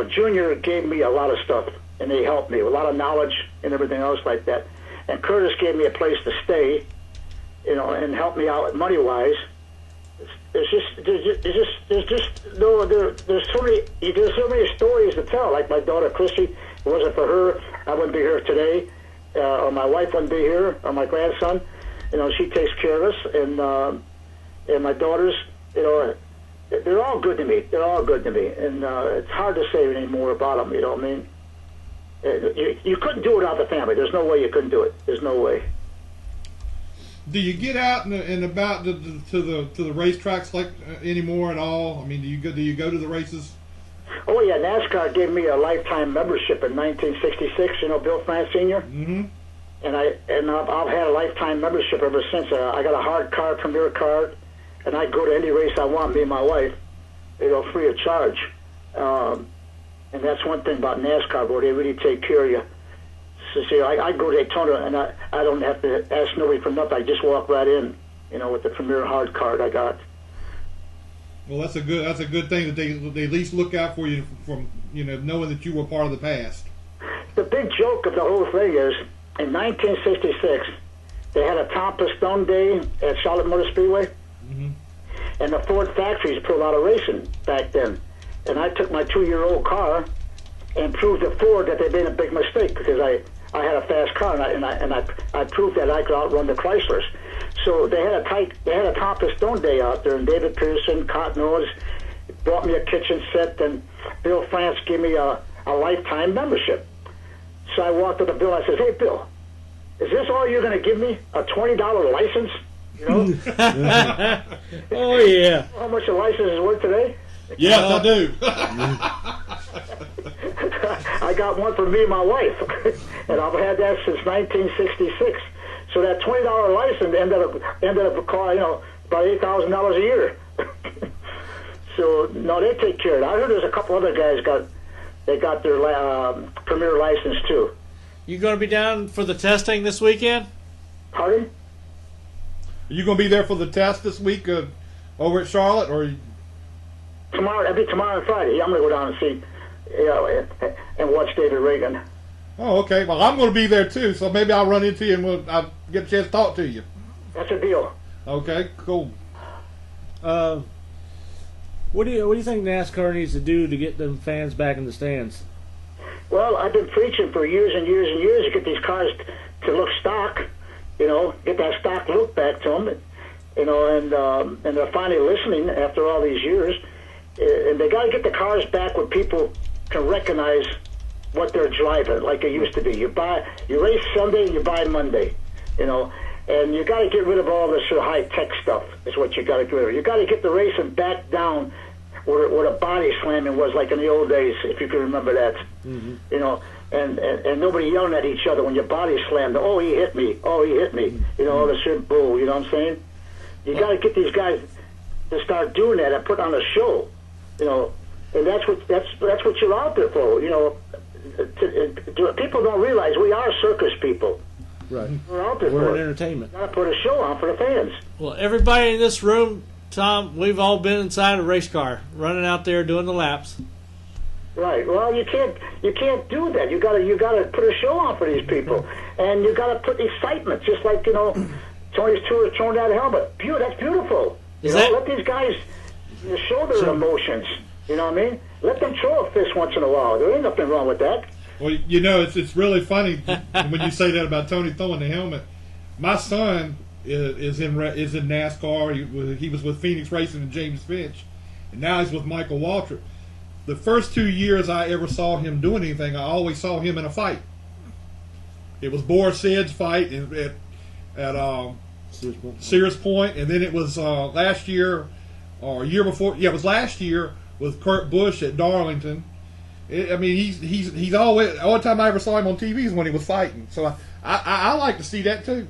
Junior gave me a lot of stuff, and they helped me with a lot of knowledge and everything else like that. And Curtis gave me a place to stay, and helped me out money-wise. There's so many stories to tell. Like my daughter Chrissy, if it wasn't for her, I wouldn't be here today, or my wife wouldn't be here, or my grandson. She takes care of us, and my daughters. They're all good to me. They're all good to me, and it's hard to say any more about them. You know what I mean? You couldn't do it without the family. There's no way you couldn't do it. There's no way. Do you get out and about to the racetracks like anymore at all? I mean, do you go to the races? Oh yeah, NASCAR gave me a lifetime membership in 1966. Bill France Sr. Mm-hmm. And I've had a lifetime membership ever since. I got a hard card, Premier card, and I go to any race I want. Me and my wife, free of charge. And that's one thing about NASCAR, boy. They really take care of you. So see, I go to Daytona, and I don't have to ask nobody for nothing. I just walk right in, with the Premier hard card I got. Well, that's a good thing that they at least look out for you from knowing that you were part of the past. The big joke of the whole thing is, in 1966, they had a Tom Pistone Day at Charlotte Motor Speedway, mm-hmm. and the Ford factories put a lot of racing back then. And I took my 2-year-old car and proved to Ford that they made a big mistake because I had a fast car and I proved that I could outrun the Chryslers. So they had a Tom Pistone Day out there, and David Pearson, Cotton Oz, brought me a kitchen set, and Bill France gave me a lifetime membership. So I walked up to Bill. I said, "Hey, Bill, is this all you're going to give me? A $20 license?" Oh yeah. How much a license is worth today? Yes, I do. got one for me and my wife, and I've had that since 1966. So that $20 license ended up costing, about $8,000 a year. So no, they take care of it. I heard there's a couple other guys got their premier license too. You going to be down for the testing this weekend? Pardon? Are you going to be there for the test this week over at Charlotte, or? Tomorrow, it'll be tomorrow and Friday. I'm going to go down and see, and watch David Reagan. Oh, okay. Well, I'm going to be there too, so maybe I'll run into you and I'll get a chance to talk to you. That's a deal. Okay, cool. What do you think NASCAR needs to do to get them fans back in the stands? Well, I've been preaching for years and years and years to get these cars to look stock, get that stock look back to them, and they're finally listening after all these years. And they got to get the cars back where people can recognize what they're driving, like it used to be. You race Sunday and you buy Monday, and you got to get rid of all this sort of high-tech stuff is what you got to get rid of. You got to get the racing back down where the body slamming was like in the old days, if you can remember that. Mm-hmm. And nobody yelling at each other when your body slammed. Oh, he hit me. Oh, he hit me. All this shit bull. You know what I'm saying? You got to get these guys to start doing that and put on a show. And that's what you're out there for. People don't realize we are circus people. Right. We're out there We're for an entertainment. Got to put a show on for the fans. Well, everybody in this room, Tom, we've all been inside a race car, running out there doing the laps. Right. Well, you can't do that. You gotta put a show on for these people, and you gotta put excitement, just like Tony's Tour throwing that helmet. That's beautiful. Let these guys show their emotions. You know what I mean? Let them throw a fist once in a while. There ain't nothing wrong with that. Well, it's really funny when you say that about Tony throwing the helmet. My son is in NASCAR. He was with Phoenix Racing and James Finch, and now he's with Michael Waltrip. The first 2 years I ever saw him doing anything, I always saw him in a fight. It was Boris Said's fight at Sears Point, and then it was last year or a year before. Yeah, it was last year with Kurt Busch at Darlington. He's always, all the time I ever saw him on TV is when he was fighting. So I like to see that too.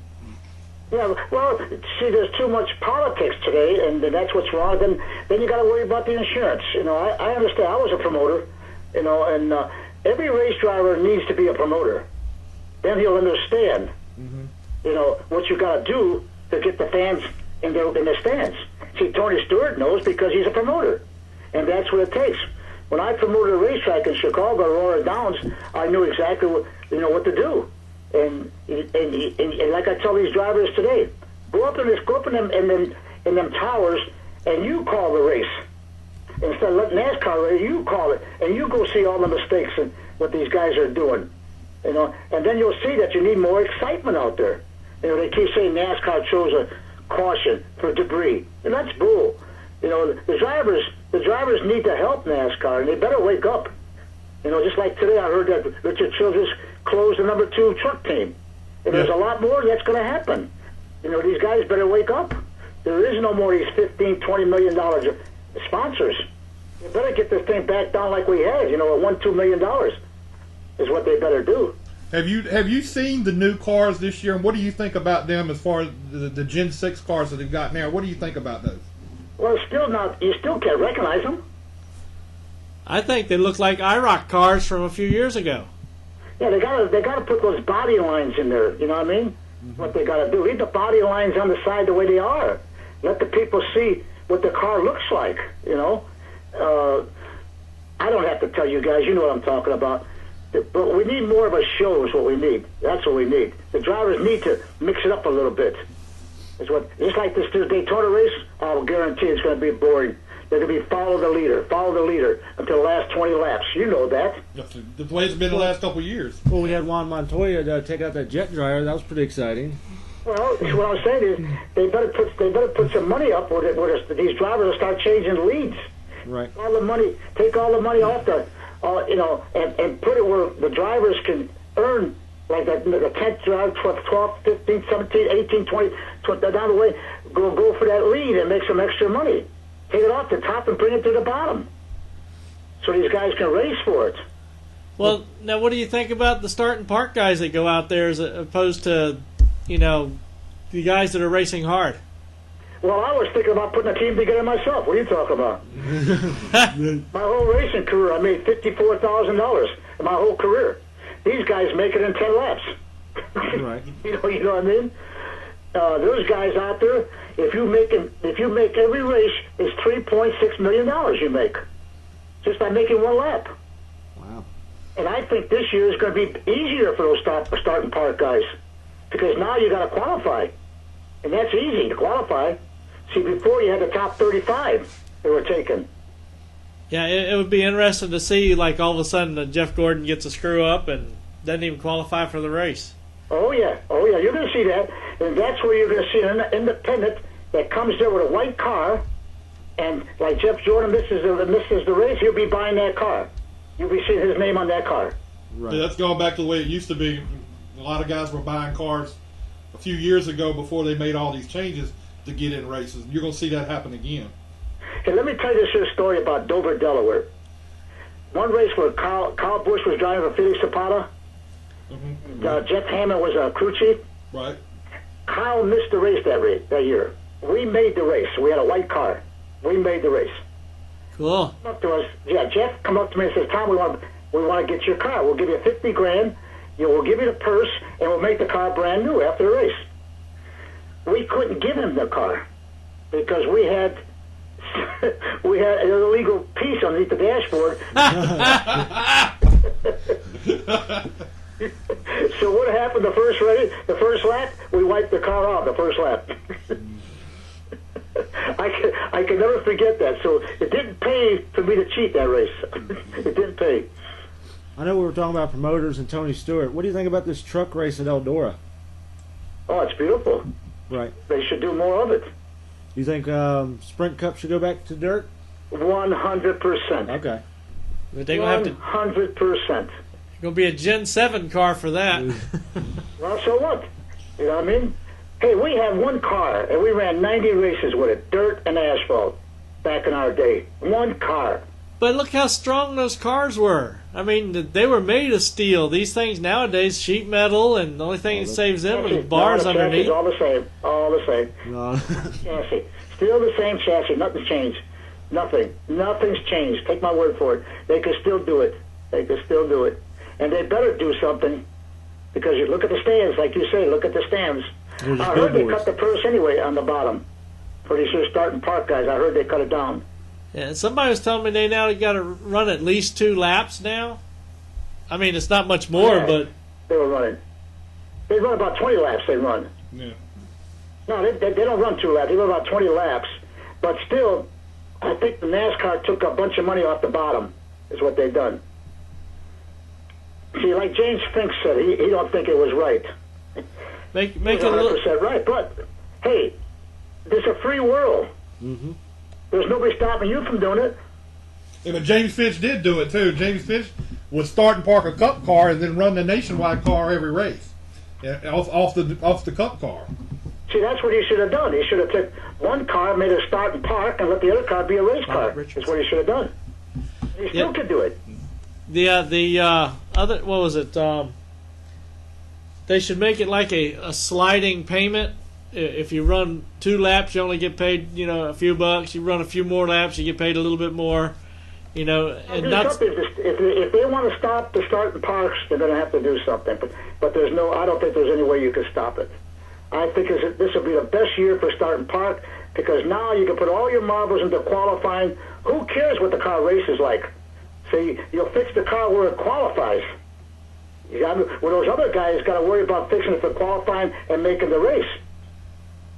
Yeah, well, see, there's too much politics today, and that's what's wrong. Then you got to worry about the insurance. I understand. I was a promoter, and every race driver needs to be a promoter. Then he'll understand, what you got to do to get the fans in the stands. See, Tony Stewart knows because he's a promoter, and that's what it takes. When I promoted a racetrack in Chicago, Aurora Downs, I knew exactly what to do. And like I tell these drivers today, go up in them towers, and you call the race instead of letting NASCAR race. You call it, and you go see all the mistakes and what these guys are doing. And then you'll see that you need more excitement out there. They keep saying NASCAR chose a caution for debris, and that's bull. The drivers need to help NASCAR, and they better wake up. Just like today, I heard that Richard Childress closed the number 2 truck team. And there's a lot more that's going to happen. These guys better wake up. There is no more these $15, $20 million sponsors. They better get this thing back down like we had, at $1-2 million is what they better do. Have you seen the new cars this year, and what do you think about them as far as the Gen 6 cars that they've got now? What do you think about those? Well, you still can't recognize them. I think they look like IROC cars from a few years ago. Yeah, they gotta put those body lines in there. You know what I mean? Mm-hmm. What they gotta do? Leave the body lines on the side the way they are. Let the people see what the car looks like. I don't have to tell you guys. You know what I'm talking about. But we need more of a show. Is what we need. That's what we need. The drivers need to mix it up a little bit. Just like this Daytona race. I'll guarantee it's going to be boring. They're going to be follow the leader until the last 20 laps. You know that. That's the way it's been the last couple of years. Well, we had Juan Montoya take out that jet dryer. That was pretty exciting. Well, what I'm saying is they better put some money up where these drivers will start changing leads. Right. Take all the money off and put it where the drivers can earn, like the 10th drive, 12th, 15th, 17th, 18th, 20th, down the way, go for that lead and make some extra money. Take it off the top and bring it to the bottom so these guys can race for it. Well, now what do you think about the start and park guys that go out there as opposed to, the guys that are racing hard? Well, I was thinking about putting a team together myself. What are you talking about? My whole racing career, I made $54,000 in my whole career. These guys make it in 10 laps. Right. You know what I mean? Those guys out there, if you make every race, it's $3.6 million you make just by making one lap. Wow. And I think this year is going to be easier for those start and park guys because now you got to qualify, and that's easy to qualify. See, before you had the top 35 they were taken. Yeah, it would be interesting to see, like, all of a sudden Jeff Gordon gets a screw up and doesn't even qualify for the race. Oh yeah, you're going to see that, and that's where you're going to see an independent that comes there with a white car, and like Jeff Jordan misses the race, he'll be buying that car. You'll be seeing his name on that car. Right. Yeah, that's going back to the way it used to be. A lot of guys were buying cars a few years ago before they made all these changes to get in races. You're going to see that happen again. Hey, let me tell you this here story about Dover, Delaware. One race where Kyle Busch was driving for Felix Zapata. Mm-hmm. Jeff Hammond was a crew chief. Right. Kyle missed the race that year. We made the race. We had a white car. We made the race. Cool. Come up to us. Yeah, Jeff come up to me and says, "Tom, we want to get your car. We'll give you $50,000. We'll give you the purse, and we'll make the car brand new after the race." We couldn't give him the car because we had an illegal piece underneath the dashboard. So what happened the first lap? We wiped the car off the first lap. I can never forget that. So it didn't pay for me to cheat that race. It didn't pay. I know we were talking about promoters and Tony Stewart. What do you think about this truck race at Eldora? Oh, it's beautiful. Right. They should do more of it. You think Sprint Cup should go back to dirt? 100%. Okay. But they're going to have to. 100%. Going to be a Gen 7 car for that. Well, so what? You know what I mean? Hey, we had one car, and we ran 90 races with it, dirt and asphalt, back in our day. One car. But look how strong those cars were. I mean, they were made of steel. These things nowadays, sheet metal, and the only thing that saves them is bars underneath. All the same. All the same. No. Chassis. Still the same chassis. Nothing's changed. Nothing. Nothing's changed. Take my word for it. They can still do it. They can still do it. And they better do something because you look at the stands, like you say, look at the stands. I heard they cut the purse anyway on the bottom. Pretty sure starting park guys, I heard they cut it down. Yeah, somebody was telling me they now got to run at least 2 laps now. I mean, it's not much more, but they were running. They run about 20 laps. They run. Yeah. No, they don't run 2 laps. They run about 20 laps. But still, I think the NASCAR took a bunch of money off the bottom. Is what they've done. See, like James Fink said, he don't think it was right. Make it 100% right. But hey, this is a free world. Mm-hmm. There's nobody stopping you from doing it. Yeah, but James Finch did do it too. James Finch would start and park a Cup car and then run the Nationwide car every race, off the Cup car. See, that's what he should have done. He should have took one car, made a start and park, and let the other car be a race car. That's what he should have done. He still could do it. The other, what was it? They should make it like a sliding payment. If you run 2 laps, you only get paid, a few bucks. You run a few more laps, you get paid a little bit more. And not. If they want to stop the start and parks, they're going to have to do something. But there's no. I don't think there's any way you can stop it. I think this will be the best year for start and park because now you can put all your marbles into qualifying. Who cares what the car race is like? See, you'll fix the car where it qualifies. Those other guys got to worry about fixing it for qualifying and making the race.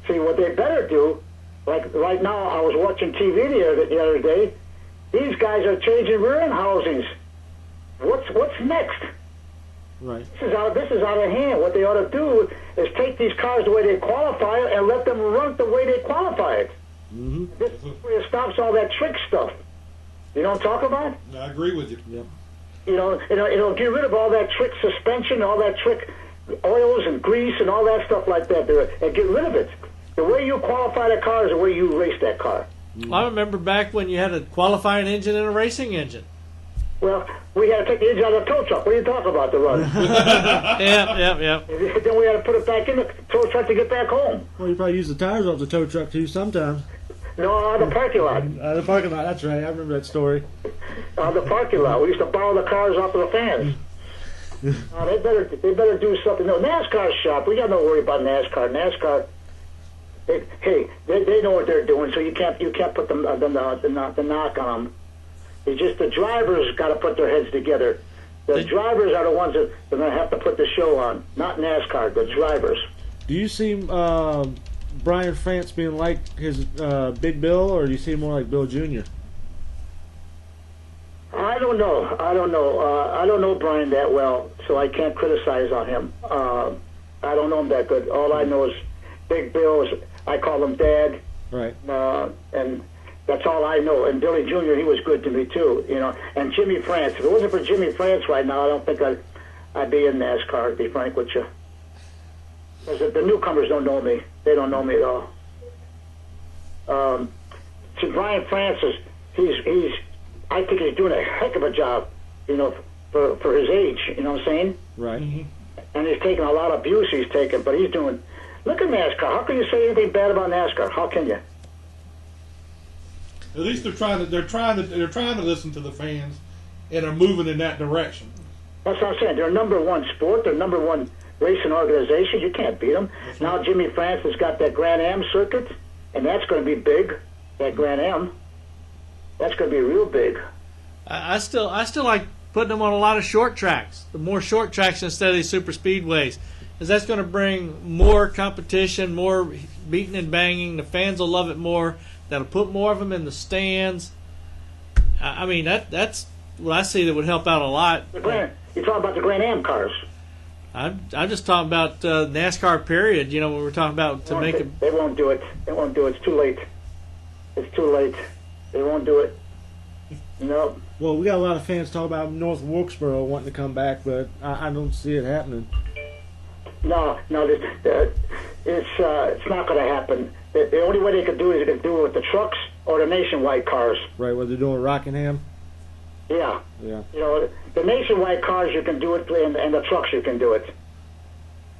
See, what they better do, like right now, I was watching TV the other day. These guys are changing rear end housings. What's next? Right. This is out of hand. What they ought to do is take these cars the way they qualify and let them run the way they qualify it. Mm-hmm. This is where it stops all that trick stuff. You know what I'm talking about? I agree with you. Yep. It'll get rid of all that trick suspension, all that trick oils and grease and all that stuff like that. And get rid of it. The way you qualify the car is the way you race that car. I remember back when you had a qualifying engine and a racing engine. Well, we had to take the engine out of the tow truck. What are you talking about, the run? Yep. Then we had to put it back in the tow truck to get back home. Well, you probably use the tires off the tow truck too sometimes. No, out of the parking lot. The parking lot, that's right. I remember that story. Out of the parking lot. We used to borrow the cars off of the fans. They better do something. No, NASCAR's shop. We got no worry about NASCAR. NASCAR, they know what they're doing, so you can't put the knock on them. It's just the drivers got to put their heads together. The drivers are the ones that are going to have to put the show on, not NASCAR. The drivers. Do you see Brian France being like his Big Bill, or do you see him more like Bill Jr.? I don't know. I don't know Brian that well, so I can't criticize on him. I don't know him that good. All I know is Big Bill is, I call him Dad. Right. And that's all I know. And Billy Jr., he was good to me too, you know. And Jimmy France. If it wasn't for Jimmy France right now, I don't think I'd be in NASCAR, to be frank with you. Because the newcomers don't know me. They don't know me at all. So Brian France is, I think he's doing a heck of a job, you know, for his age, you know what I'm saying? Right. Mm-hmm. And he's taken a lot of abuse he's taken, but he's doing, look at NASCAR. How can you say anything bad about NASCAR? How can you? At least they're trying to listen to the fans, and are moving in that direction. That's what I'm saying. They're number one sport. They're number one racing organization. You can't beat them. Now Jimmy France has got that Grand Am circuit, and that's going to be big. That Grand Am, that's going to be real big. I still like putting them on a lot of short tracks. The more short tracks instead of these super speedways, because that's going to bring more competition, more beating and banging. The fans will love it more. That'll put more of them in the stands. I mean, that's what I see that would help out a lot. You're talking about the Grand Am cars. I'm just talking about NASCAR. Period. You know, when we're talking about to make it. They won't do it. They won't do it. It's too late. It's too late. They won't do it. No. Well, we got a lot of fans talking about North Wilkesboro wanting to come back, but I don't see it happening. No, it's not going to happen. The only way they could do it is they could do it with the trucks or the nationwide cars. Right, what they're doing with Rockingham? Yeah. Yeah. You know, the nationwide cars you can do it, and the trucks you can do it.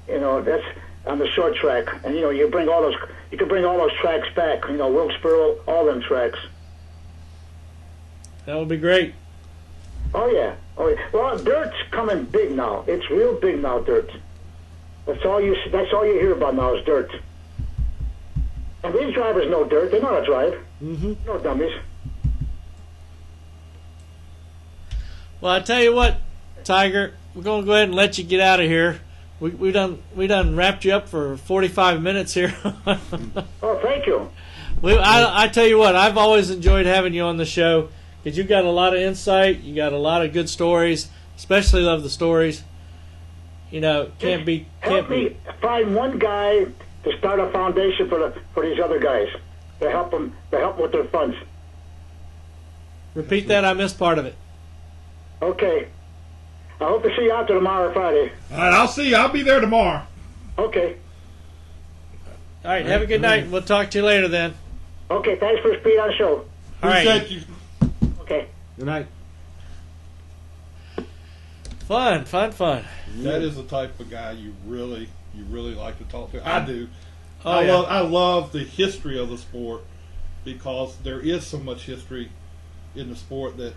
You know, that's on the short track, and you know you can bring all those tracks back. You know, Wilkesboro, all them tracks. That would be great. Oh yeah. Well, dirt's coming big now. It's real big now, dirt. That's all you hear about now is dirt. And these drivers know dirt. They know how to drive. Mm-hmm. No dummies. Well, I tell you what, Tiger, we're going to go ahead and let you get out of here. We done wrapped you up for 45 minutes here. Oh, thank you. I tell you what, I've always enjoyed having you on the show because you've got a lot of insight. You got a lot of good stories. Especially love the stories. You know, can't be. Help me find one guy to start a foundation for these other guys to help them with their funds. Repeat that. I missed part of it. Okay. I hope to see you out there tomorrow or Friday. All right, I'll see you. I'll be there tomorrow. Okay. All right, have a good night. We'll talk to you later then. Okay, thanks for speed on the show. All right. Appreciate you. Okay. Good night. Fun. That is the type of guy you really like to talk to. I do. Oh, I love the history of the sport because there is so much history in the sport that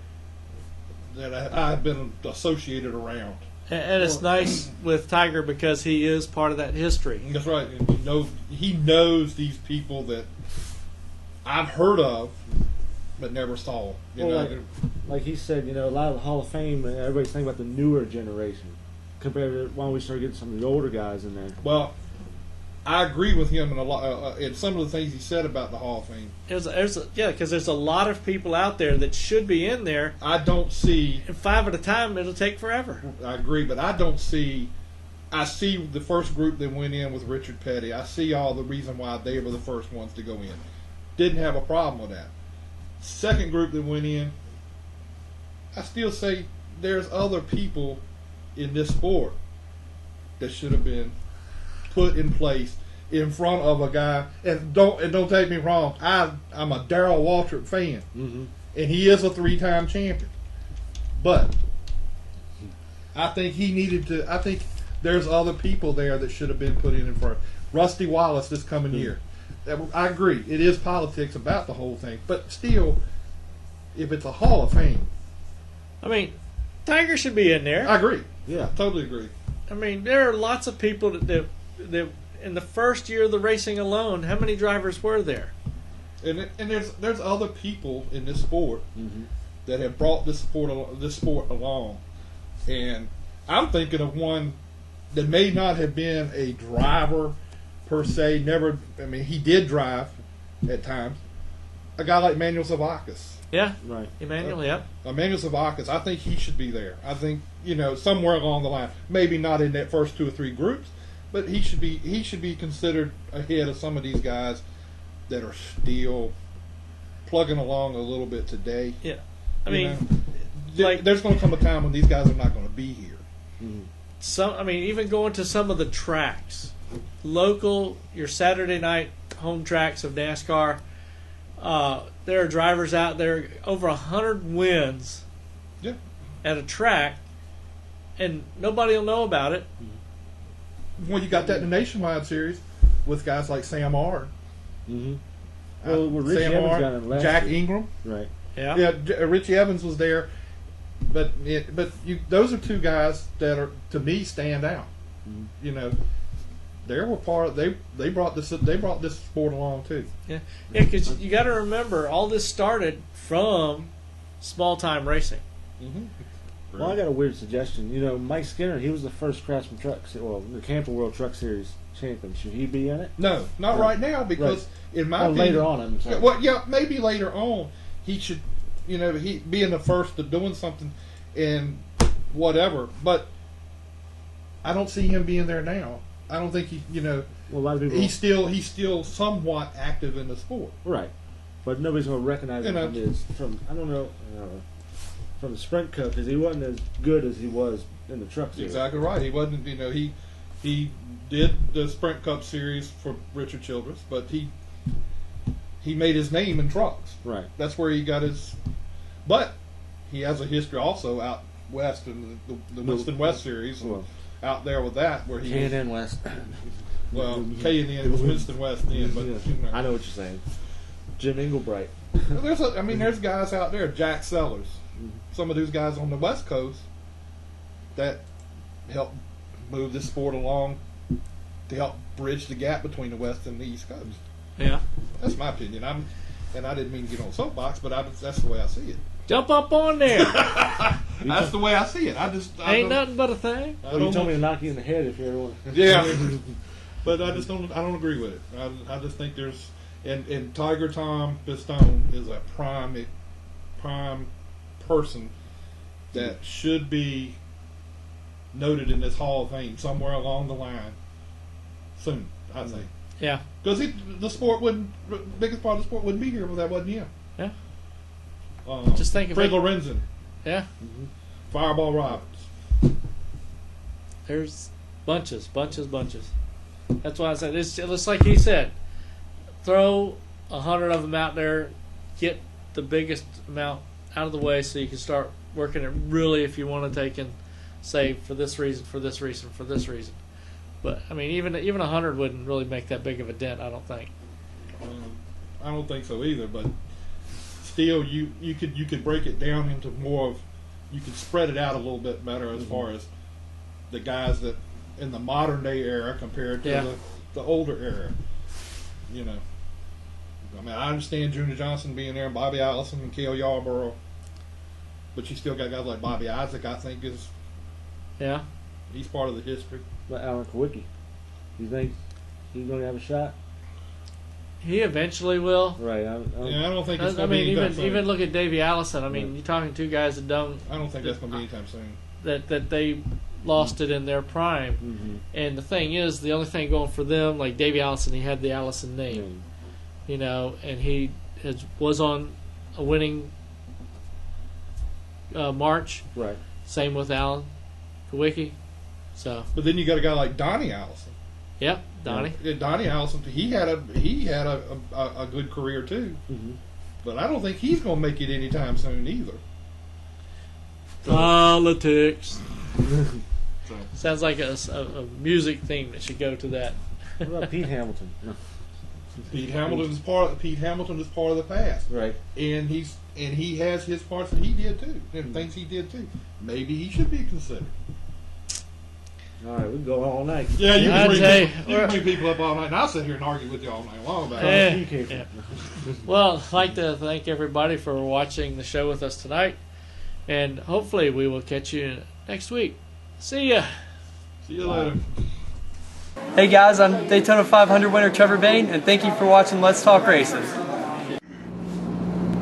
I've been associated around. And it's nice with Tiger because he is part of that history. That's right. And he knows these people that I've heard of but never saw. You know, like he said, you know, a lot of the Hall of Fame, everybody's thinking about the newer generation compared to when we started getting some of the older guys in there. Well, I agree with him in a lot, in some of the things he said about the Hall of Fame. Because there's a lot of people out there that should be in there. I don't see. And 5 at a time, it'll take forever. I agree, but I don't see. I see the first group that went in with Richard Petty. I see all the reason why they were the first ones to go in. Didn't have a problem with that. Second group that went in, I still say there's other people in this sport that should have been put in place in front of a guy. And don't take me wrong, I'm a Darrell Waltrip fan, mm-hmm. and he is a 3-time champion. But I think he needed to. I think there's other people there that should have been put in front. Rusty Wallace this coming year. I agree. It is politics about the whole thing, but still, if it's a Hall of Fame, I mean, Tiger should be in there. I agree. Yeah, totally agree. I mean, there are lots of people that in the first year of the racing alone, how many drivers were there? And there's other people in this sport that have brought this sport along, and I'm thinking of one that may not have been a driver per se. Never. I mean, he did drive at times. A guy like Manuel Zavakis. Yeah, right. Emmanuel, yeah. Manuel Zavakis. I think he should be there. I think somewhere along the line, maybe not in that first 2 or 3 groups, but he should be considered ahead of some of these guys that are still plugging along a little bit today. Yeah, I mean, there's going to come a time when these guys are not going to be here. Even going to some of the tracks, local, your Saturday night home tracks of NASCAR. There are drivers out there over 100 wins at a track, and nobody will know about it. Well, you got that in the Nationwide Series with guys like Sam Ard. Well, Richie Sam Evans Ard, got it last Jack year. Ingram. Right. Yeah. Richie Evans was there, but those are 2 guys that are, to me, stand out. They were part. They brought this sport along too. Yeah, because you got to remember, all this started from small time racing. Well, I got a weird suggestion. Mike Skinner, he was the first Craftsman the Campbell World Truck Series champion. Should he be in it? No, not right now, because in my opinion, later on, I'm sorry. Well, yeah, maybe later on he should, he be in the first of doing something and whatever. But I don't see him being there now. I don't think he, Well, a lot of people. he's still somewhat active in the sport. Right, but nobody's going to recognize him from from the Sprint Cup, because he wasn't as good as he was in the Truck Series. Exactly right. He wasn't. He did the Sprint Cup Series for Richard Childress, but he made his name in trucks. Right. That's where he got his. But he has a history also out west in the Winston West Series. Out there with that, where he K&N West. Well, K&N, it was Winston West then, but I know what you're saying. Jim Englebright. There's guys out there, Jack Sellers, some of those guys on the West Coast that help move this sport along to help bridge the gap between the West and the East Coast. Yeah, that's my opinion. I didn't mean to get on a soapbox, but that's the way I see it. Jump up on there. That's the way I see it. Ain't nothing but a thing. You told me to knock you in the head if you ever want. Yeah, but I don't agree with it. I just think there's and Tiger Tom Pistone is a prime person that should be noted in this Hall of Fame somewhere along the line soon. I think. Yeah, because biggest part of the sport wouldn't be here if that wasn't him. Yeah. Just think of Fred Lorenzen. Yeah. Fireball Roberts. There's bunches. That's why I said it's like he said. Throw 100 of them out there, get the biggest amount out of the way, so you can start working it really if you want to take and say for this reason. But even 100 wouldn't really make that big of a dent. I don't think. I don't think so either. But still, you could break it down into more of. You could spread it out a little bit better as far as the guys that in the modern day era compared to the older era. I understand Junior Johnson being there and Bobby Allison and Cale Yarborough, but you still got guys like Bobby Isaac. I think he's part of the history. But Alan Kawicki, you think he's going to have a shot? He eventually will. Right. I don't think it's going to be anytime soon. Even look at Davey Allison. You're talking 2 guys that don't. I don't think that's going to be anytime soon. That they lost it in their prime. And the thing is, the only thing going for them, like Davey Allison, he had the Allison name, and he was on a winning march. Right. Same with Alan Kawicki. So. But then you got a guy like Donnie Allison. Yep, Donnie. Yeah, Donnie Allison. He had a good career too. But I don't think he's going to make it anytime soon either. Politics. Sounds like a music theme that should go to that. What about Pete Hamilton? No. Pete Hamilton is part of the past, right? And he has his parts that he did too, and things he did too. Maybe he should be considered. All right, we can go all night. Yeah, you can bring people up all night, and I'll sit here and argue with you all night long about it. Yeah. Well, I'd like to thank everybody for watching the show with us tonight, and hopefully we will catch you next week. See ya. See you later. Hey guys, I'm Daytona 500 winner Trevor Bain, and thank you for watching Let's Talk Racing.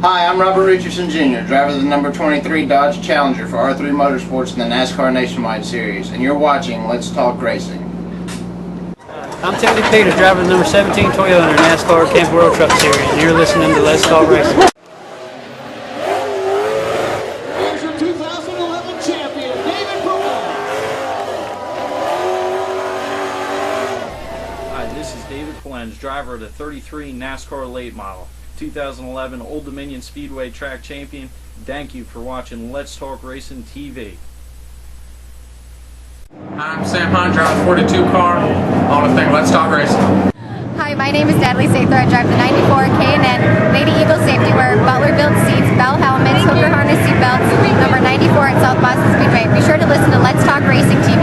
Hi, I'm Robert Richardson Jr., driver of the number 23 Dodge Challenger for R3 Motorsports in the NASCAR Nationwide Series, and you're watching Let's Talk Racing. I'm Timothy Peter, driver of the number 17 Toyota NASCAR Camp World Truck Series, and you're listening to Let's Talk Racing. Here's your 2011 champion, David Brehm. Hi, this is David Flens, driver of the 33 NASCAR Late Model, 2011 Old Dominion Speedway Track Champion. Thank you for watching Let's Talk Racing TV. I'm Sam Hunt, driver 42 car. I want to thank Let's Talk Racing. Hi, my name is Natalie Sather. I drive the 94 K&N Lady Eagle Safety Wear, Butler Built Seats, Bell Helmets, Hooker Harness Seatbelts, number 94 at South Boston Speedway. Be sure to listen to Let's Talk Racing TV